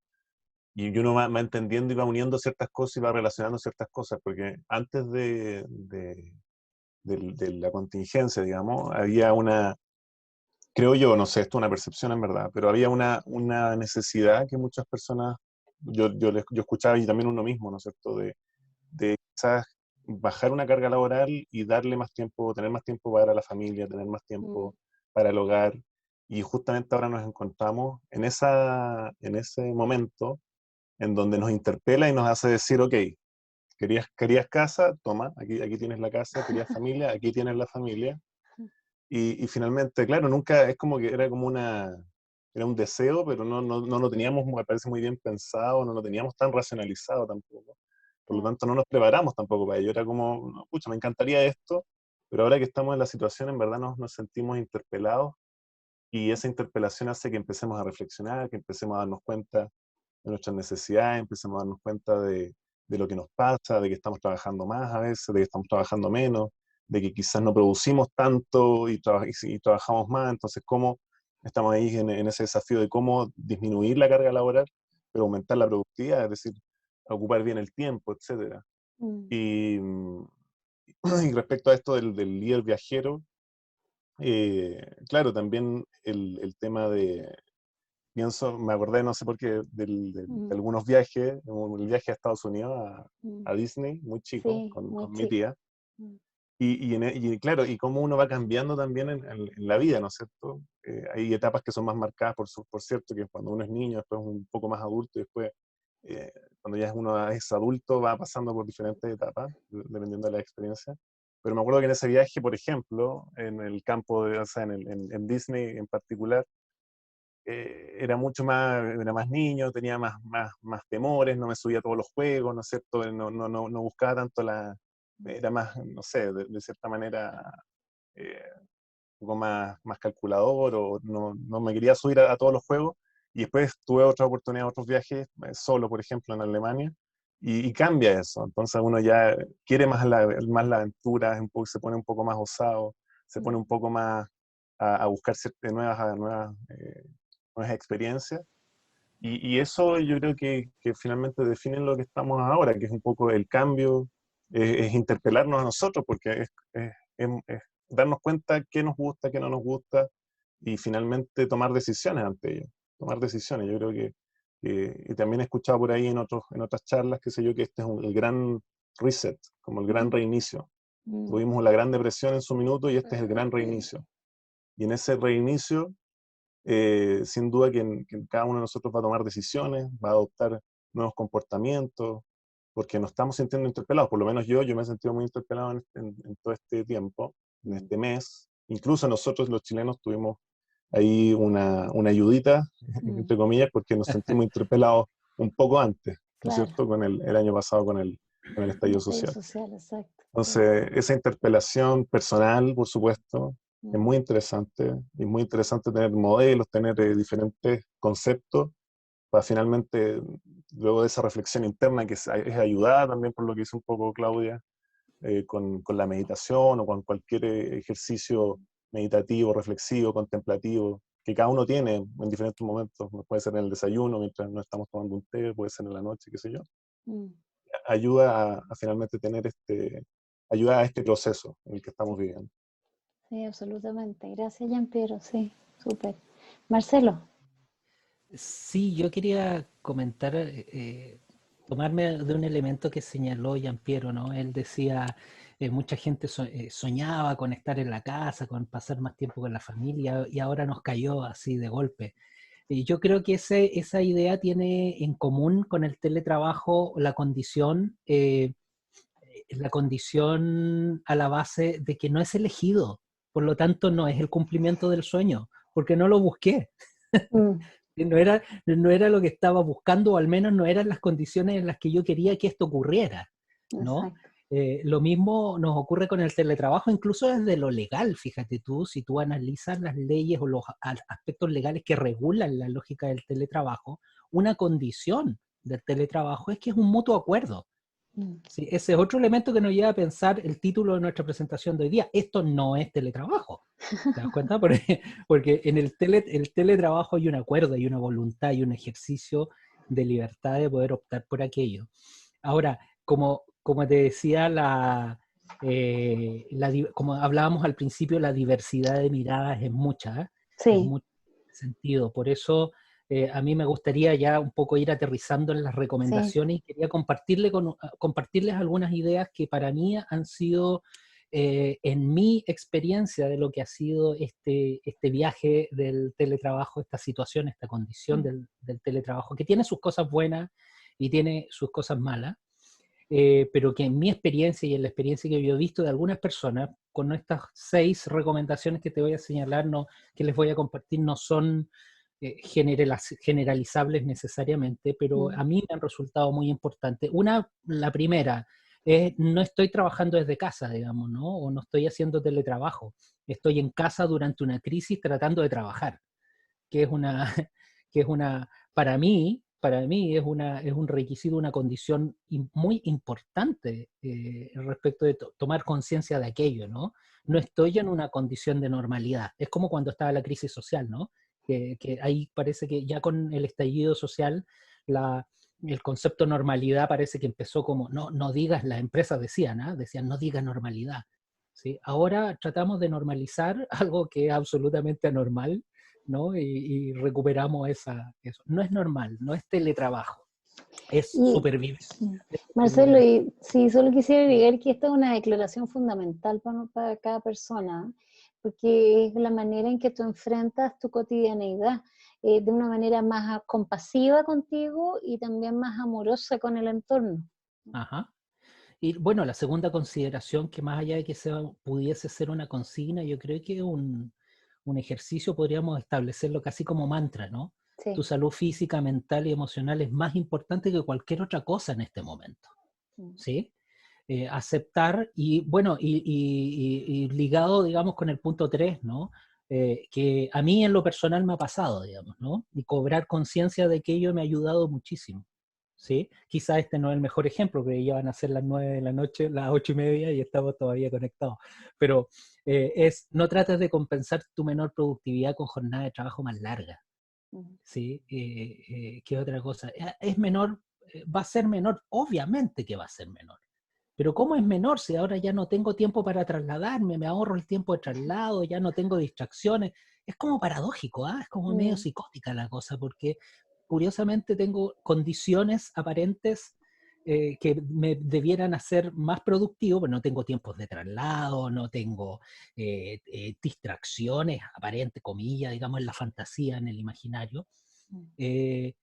y uno va entendiendo y va uniendo ciertas cosas y va relacionando ciertas cosas, porque antes de la contingencia, digamos, había creo yo, no sé, esto es una percepción en verdad, pero había una necesidad que muchas personas, yo escuchaba y también uno mismo, ¿no es cierto?, de quizás bajar una carga laboral y darle más tiempo, tener más tiempo para la familia, tener más tiempo para el hogar, y justamente ahora nos encontramos en ese momento en donde nos interpela y nos hace decir, ok, querías casa, toma, aquí tienes la casa, querías familia, aquí tienes la familia. Y finalmente, claro, nunca, es como que era era un deseo, pero no lo teníamos, me parece, muy bien pensado, no lo teníamos tan racionalizado tampoco. Por lo tanto, no nos preparamos tampoco para ello. Era como, no, pucha, me encantaría esto, pero ahora que estamos en la situación, en verdad nos sentimos interpelados, y esa interpelación hace que empecemos a reflexionar, que empecemos a darnos cuenta de nuestras necesidades, empecemos a darnos cuenta de lo que nos pasa, de que estamos trabajando más a veces, de que estamos trabajando menos, de que quizás no producimos tanto y trabajamos más. Entonces, ¿cómo estamos ahí en ese desafío de cómo disminuir la carga laboral, pero aumentar la productividad, es decir, ocupar bien el tiempo, etcétera? Y, y respecto a esto del líder viajero, claro, también el tema pienso, me acordé, no sé por qué, de algunos viajes, el viaje a Estados Unidos, a Disney, muy chico, Sí, con muy mi chico. tía. Y claro, y cómo uno va cambiando también en la vida, ¿no es cierto? Hay etapas que son más marcadas, por cierto, que cuando uno es niño, después un poco más adulto, y después, cuando ya uno es adulto, va pasando por diferentes etapas, dependiendo de la experiencia. Pero me acuerdo que en ese viaje, por ejemplo, en el campo, o sea, en Disney en particular, era más niño, tenía más temores, no me subía a todos los juegos, ¿no es cierto? No buscaba tanto era más, no sé, de cierta manera, un poco más calculador, o no me quería subir a todos los juegos. Y después tuve otra oportunidad, otros viajes, solo, por ejemplo, en Alemania, y cambia eso. Entonces uno ya quiere más la aventura, se pone un poco más osado, se pone un poco más a buscar nuevas experiencias. Y eso yo creo que finalmente define lo que estamos ahora, que es un poco el cambio, es interpelarnos a nosotros, porque es darnos cuenta qué nos gusta, qué no nos gusta, y finalmente tomar decisiones ante ello. Tomar decisiones. Yo creo y también he escuchado por ahí en otras charlas, qué sé yo, que este es el gran reset, como el gran reinicio. Tuvimos la Gran Depresión en su minuto y este es el gran reinicio. Y en ese reinicio, sin duda que cada uno de nosotros va a tomar decisiones, va a adoptar nuevos comportamientos, porque nos estamos sintiendo interpelados. Por lo menos yo me he sentido muy interpelado en todo este tiempo, en este mes. Incluso nosotros los chilenos tuvimos ahí una ayudita, entre comillas, porque nos sentimos interpelados un poco antes, ¿no es Claro. cierto?, con el año pasado con el estallido social. Social, exacto. Entonces, esa interpelación personal, por supuesto, Es muy interesante, y muy interesante tener modelos, tener diferentes conceptos, para finalmente, luego de esa reflexión interna, que es ayudada también por lo que hizo un poco Claudia, con la meditación o con cualquier ejercicio meditativo, reflexivo, contemplativo, que cada uno tiene en diferentes momentos. Puede ser en el desayuno, mientras no estamos tomando un té, puede ser en la noche, qué sé yo. Ayuda a finalmente tener ayuda a este proceso en el que estamos viviendo. Sí, absolutamente. Gracias, Jean-Pierre. Sí, súper. Marcelo. Sí, yo quería comentar, tomarme de un elemento que señaló Giampiero, ¿no? Él decía, mucha gente soñaba con estar en la casa, con pasar más tiempo con la familia, y ahora nos cayó así de golpe. Y yo creo que esa idea tiene en común con el teletrabajo la condición a la base de que no es elegido, por lo tanto no es el cumplimiento del sueño, porque no lo busqué. No era lo que estaba buscando, o al menos no eran las condiciones en las que yo quería que esto ocurriera, ¿no? Lo mismo nos ocurre con el teletrabajo, incluso desde lo legal. Fíjate tú, si tú analizas las leyes o los aspectos legales que regulan la lógica del teletrabajo, una condición del teletrabajo es que es un mutuo acuerdo. Sí, ese es otro elemento que nos lleva a pensar el título de nuestra presentación de hoy día. Esto no es teletrabajo. ¿Te das cuenta? Porque en el teletrabajo hay un acuerdo, hay una voluntad, hay un ejercicio de libertad de poder optar por aquello. Ahora, como te decía, como hablábamos al principio, la diversidad de miradas es mucha, ¿eh? Sí. Es mucho sentido. Por eso a mí me gustaría ya un poco ir aterrizando en las recomendaciones, y quería compartirles algunas ideas que para mí han sido, en mi experiencia de lo que ha sido este viaje del teletrabajo, esta situación, esta condición del teletrabajo, que tiene sus cosas buenas y tiene sus cosas malas, pero que en mi experiencia y en la experiencia que yo he visto de algunas personas, con estas 6 recomendaciones que te voy a señalar, que les voy a compartir, no son generalizables necesariamente, pero a mí me han resultado muy importantes. La primera, no estoy trabajando desde casa, digamos, ¿no? O no estoy haciendo teletrabajo. Estoy en casa durante una crisis tratando de trabajar, que es para mí es un requisito, una condición muy importante respecto de tomar conciencia de aquello, ¿no? No estoy en una condición de normalidad. Es como cuando estaba la crisis social, ¿no? Que ahí parece que ya con el estallido social, el concepto normalidad parece que empezó como, no digas, las empresas decían, no digas normalidad. ¿Sí? Ahora tratamos de normalizar algo que es absolutamente anormal, ¿no? Y recuperamos eso. No es normal, no es teletrabajo, es supervivencia. Marcelo, y sí, solo quisiera agregar que esta es una declaración fundamental para cada persona, porque es la manera en que tú enfrentas tu cotidianeidad, de una manera más compasiva contigo y también más amorosa con el entorno. Ajá. Y bueno, la segunda consideración, que más allá de que pudiese ser una consigna, yo creo que un ejercicio podríamos establecerlo casi como mantra, ¿no? Sí. Tu salud física, mental y emocional es más importante que cualquier otra cosa en este momento, ¿sí? Aceptar, y bueno, y ligado, digamos, con el punto 3, ¿no? Que a mí en lo personal me ha pasado, digamos, ¿no? Y cobrar conciencia de que ello me ha ayudado muchísimo. ¿Sí? Quizá este no es el mejor ejemplo, porque ya van a ser las 9 de la noche, las 8:30 y estamos todavía conectados. Pero no trates de compensar tu menor productividad con jornada de trabajo más larga. ¿Sí? ¿Qué otra cosa? Es menor, va a ser menor, obviamente que va a ser menor. Pero ¿cómo es menor si ahora ya no tengo tiempo para trasladarme, me ahorro el tiempo de traslado, ya no tengo distracciones? Es como paradójico, es como medio psicótica la cosa, porque curiosamente tengo condiciones aparentes que me debieran hacer más productivo, pero no tengo tiempos de traslado, no tengo distracciones aparentes, comillas, digamos, en la fantasía, en el imaginario. En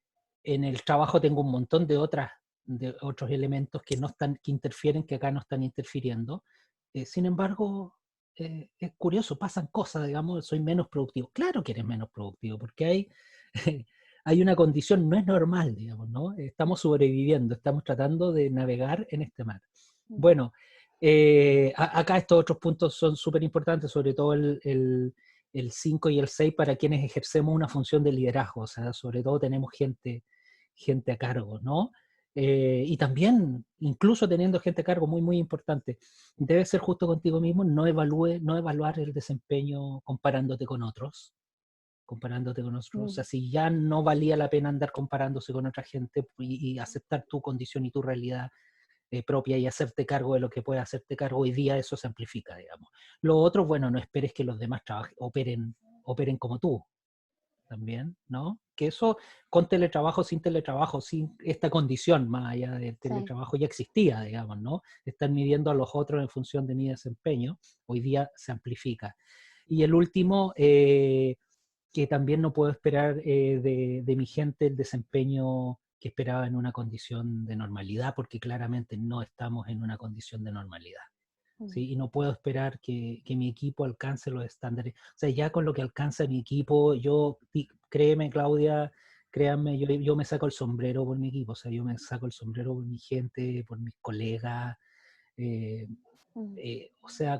el trabajo tengo un montón de otros elementos que interfieren, que acá no están interfiriendo. Sin embargo, es curioso, pasan cosas, digamos, soy menos productivo. Claro que eres menos productivo, porque hay una condición, no es normal, digamos, ¿no? Estamos sobreviviendo, estamos tratando de navegar en este mar. Bueno, Acá estos otros puntos son súper importantes, sobre todo el 5 y el 6 para quienes ejercemos una función de liderazgo, o sea, sobre todo tenemos gente a cargo, ¿no? Y también, incluso teniendo gente a cargo, muy importante, debes ser justo contigo mismo, no evaluar el desempeño comparándote con otros. O sea, si ya no valía la pena andar comparándose con otra gente y aceptar tu condición y tu realidad propia y hacerte cargo de lo que puedes hacerte cargo hoy día, eso se amplifica, digamos. Lo otro, bueno, no esperes que los demás operen como tú, también, ¿no? Que eso, con teletrabajo, sin esta condición, más allá del teletrabajo, ya existía, digamos, ¿no? Están midiendo a los otros en función de mi desempeño, hoy día se amplifica. Y el último, que también no puedo esperar de mi gente el desempeño que esperaba en una condición de normalidad, porque claramente no estamos en una condición de normalidad. ¿Sí? Y no puedo esperar que mi equipo alcance los estándares. O sea, ya con lo que alcanza mi equipo, créeme, Claudia, créanme, yo me saco el sombrero por mi equipo, o sea, yo me saco el sombrero por mi gente, por mis colegas. O sea,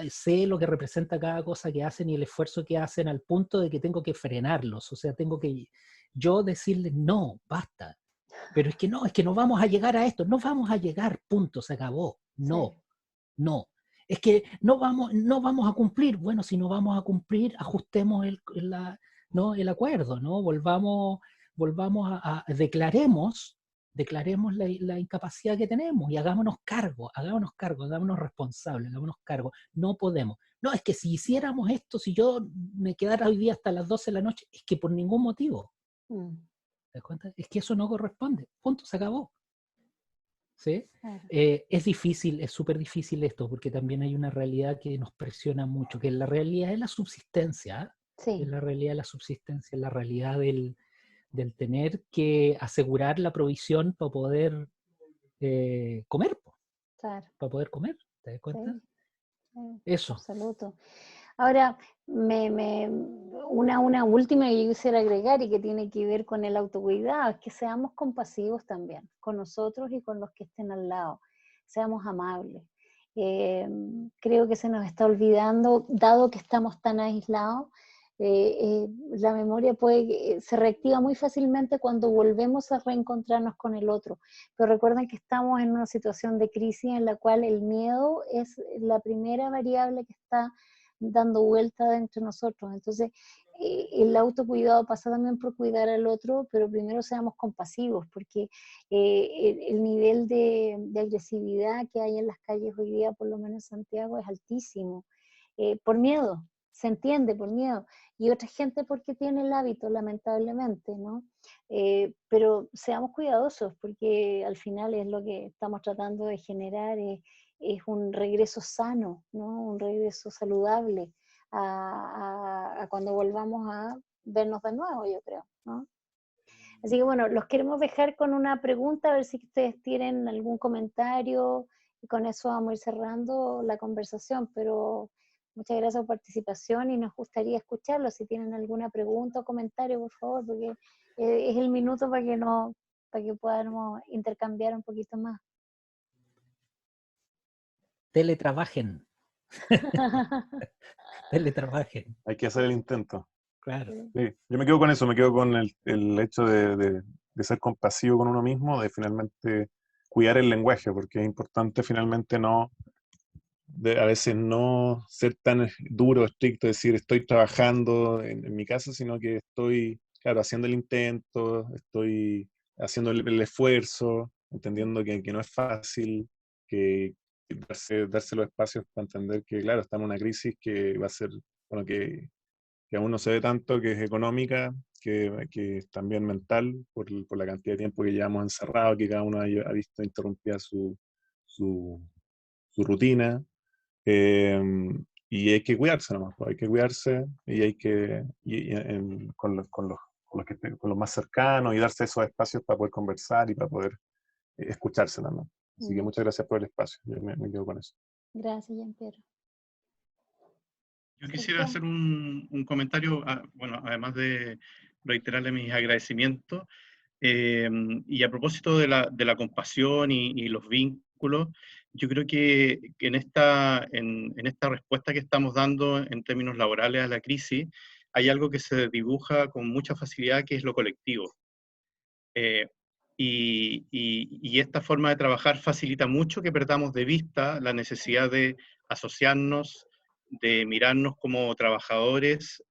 sé lo que representa cada cosa que hacen y el esfuerzo que hacen al punto de que tengo que frenarlos. O sea, tengo que yo decirles, no, basta. Pero es que no vamos a llegar a esto, no vamos a llegar, punto, se acabó. No. Sí. No, es que no vamos a cumplir. Bueno, si no vamos a cumplir, ajustemos el acuerdo, ¿no? Volvamos declaremos la incapacidad que tenemos y hagámonos responsables, hagámonos cargo. No podemos. No, es que si hiciéramos esto, si yo me quedara hoy día hasta las 12 de la noche, es que por ningún motivo. ¿Te das cuenta? Es que eso no corresponde. Punto, se acabó. ¿Sí? Es difícil, es súper difícil esto, porque también hay una realidad que nos presiona mucho, que la realidad es la subsistencia, sí. Es la realidad de la subsistencia, es la realidad del tener que asegurar la provisión para poder comer, claro. Para poder comer, ¿te das cuenta? Sí. Eso. Absoluto. Ahora, una última que yo quisiera agregar y que tiene que ver con el autocuidado, es que seamos compasivos también, con nosotros y con los que estén al lado, seamos amables. Creo que se nos está olvidando, dado que estamos tan aislados, la memoria se reactiva muy fácilmente cuando volvemos a reencontrarnos con el otro. Pero recuerden que estamos en una situación de crisis en la cual el miedo es la primera variable que está dando vuelta dentro de nosotros. Entonces, el autocuidado pasa también por cuidar al otro, pero primero seamos compasivos, porque el nivel de agresividad que hay en las calles hoy día, por lo menos en Santiago, es altísimo. Por miedo, se entiende, por miedo. Y otra gente porque tiene el hábito, lamentablemente, ¿no? Pero seamos cuidadosos, porque al final es lo que estamos tratando de generar, es un regreso sano, ¿no? Un regreso saludable a cuando volvamos a vernos de nuevo, yo creo, ¿no? Así que bueno, los queremos dejar con una pregunta, a ver si ustedes tienen algún comentario, y con eso vamos a ir cerrando la conversación, pero muchas gracias por participación y nos gustaría escucharlos. Si tienen alguna pregunta o comentario, por favor, porque es el minuto para que podamos intercambiar un poquito más. Teletrabajen. Teletrabajen. Hay que hacer el intento. Claro. Sí. Yo me quedo con eso, me quedo con el hecho de ser compasivo con uno mismo, de finalmente cuidar el lenguaje, porque es importante finalmente a veces no ser tan duro, estricto, decir estoy trabajando en mi casa, sino que estoy, claro, haciendo el intento, estoy haciendo el esfuerzo, entendiendo que no es fácil, que darse los espacios para entender que, claro, estamos en una crisis que va a ser, bueno, que aún no se ve tanto, que es económica, que es también mental, por la cantidad de tiempo que llevamos encerrados, que cada uno ha visto interrumpida su rutina. Y hay que cuidarse nomás, hay que cuidarse y hay que con los más cercanos y darse esos espacios para poder conversar y para poder escucharse también. Así que muchas gracias por el espacio, yo me quedo con eso. Gracias, Jean-Pierre. Yo quisiera hacer un comentario, bueno, además de reiterarle mis agradecimientos, y a propósito de la compasión y los vínculos, yo creo que en esta respuesta que estamos dando en términos laborales a la crisis, hay algo que se dibuja con mucha facilidad, que es lo colectivo. Y esta forma de trabajar facilita mucho que perdamos de vista la necesidad de asociarnos, de mirarnos como trabajadores,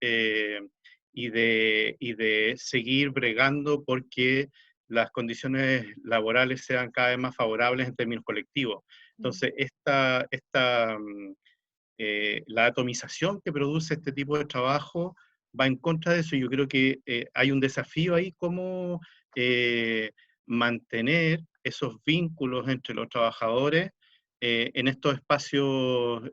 y de seguir bregando porque las condiciones laborales sean cada vez más favorables en términos colectivos. Entonces, la atomización que produce este tipo de trabajo va en contra de eso. Yo creo que hay un desafío ahí, como mantener esos vínculos entre los trabajadores en estos espacios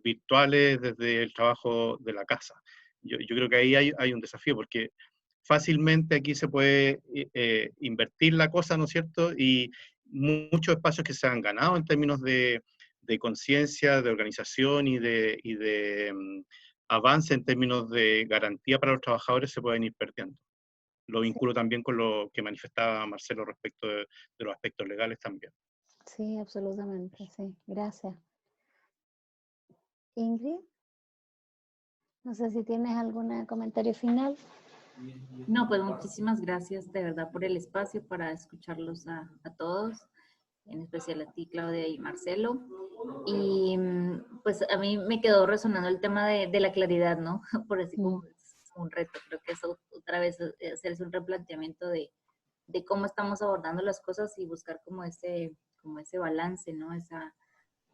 virtuales desde el trabajo de la casa. Yo creo que ahí hay un desafío, porque fácilmente aquí se puede invertir la cosa, ¿no es cierto? Y muchos espacios que se han ganado en términos de conciencia, de organización y de avance en términos de garantía para los trabajadores se pueden ir perdiendo. Lo vinculo también con lo que manifestaba Marcelo respecto de los aspectos legales también. Sí, absolutamente, sí. Gracias. Ingrid, no sé si tienes algún comentario final. No, pues muchísimas gracias de verdad por el espacio para escucharlos a todos, en especial a ti, Claudia y Marcelo. Y pues a mí me quedó resonando el tema de la claridad, ¿no? Por así como es un reto, creo que eso otra vez hacerse un replanteamiento de cómo estamos abordando las cosas y buscar como ese balance, ¿no?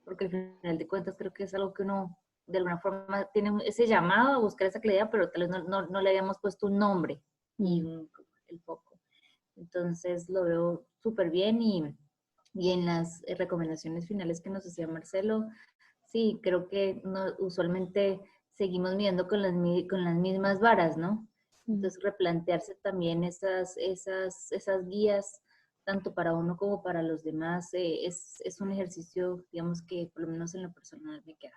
Porque al final de cuentas creo que es algo que uno de alguna forma tiene ese llamado a buscar esa claridad, pero tal vez no le habíamos puesto un nombre y el foco. Entonces lo veo súper bien y en las recomendaciones finales que nos hacía Marcelo, sí, creo que usualmente seguimos midiendo con las mismas varas, ¿no? Entonces replantearse también esas guías, tanto para uno como para los demás, es un ejercicio, digamos, que por lo menos en lo personal me queda.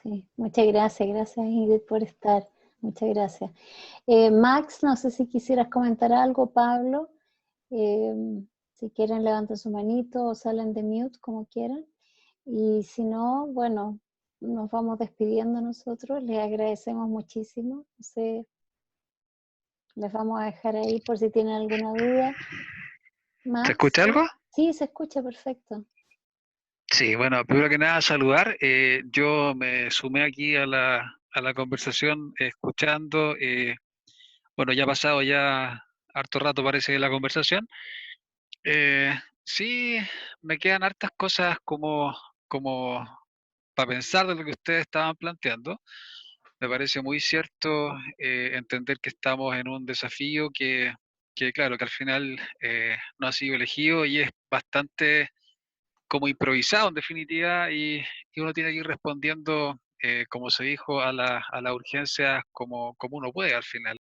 Sí, muchas gracias Ingrid por estar, muchas gracias. Max, no sé si quisieras comentar algo, Pablo, si quieren levanten su manito o salen de mute, como quieran, y si no, bueno, nos vamos despidiendo nosotros, les agradecemos muchísimo, no sé, les vamos a dejar ahí por si tienen alguna duda. Max, ¿Se escucha algo? Sí, se escucha perfecto. Sí, bueno, primero que nada saludar. Yo me sumé aquí a la conversación escuchando. Bueno, ya ha pasado ya harto rato parece de la conversación. Sí, me quedan hartas cosas como para pensar de lo que ustedes estaban planteando. Me parece muy cierto entender que estamos en un desafío que claro, que al final no ha sido elegido y es bastante como improvisado en definitiva y uno tiene que ir respondiendo, como se dijo, a la urgencia como uno puede al final.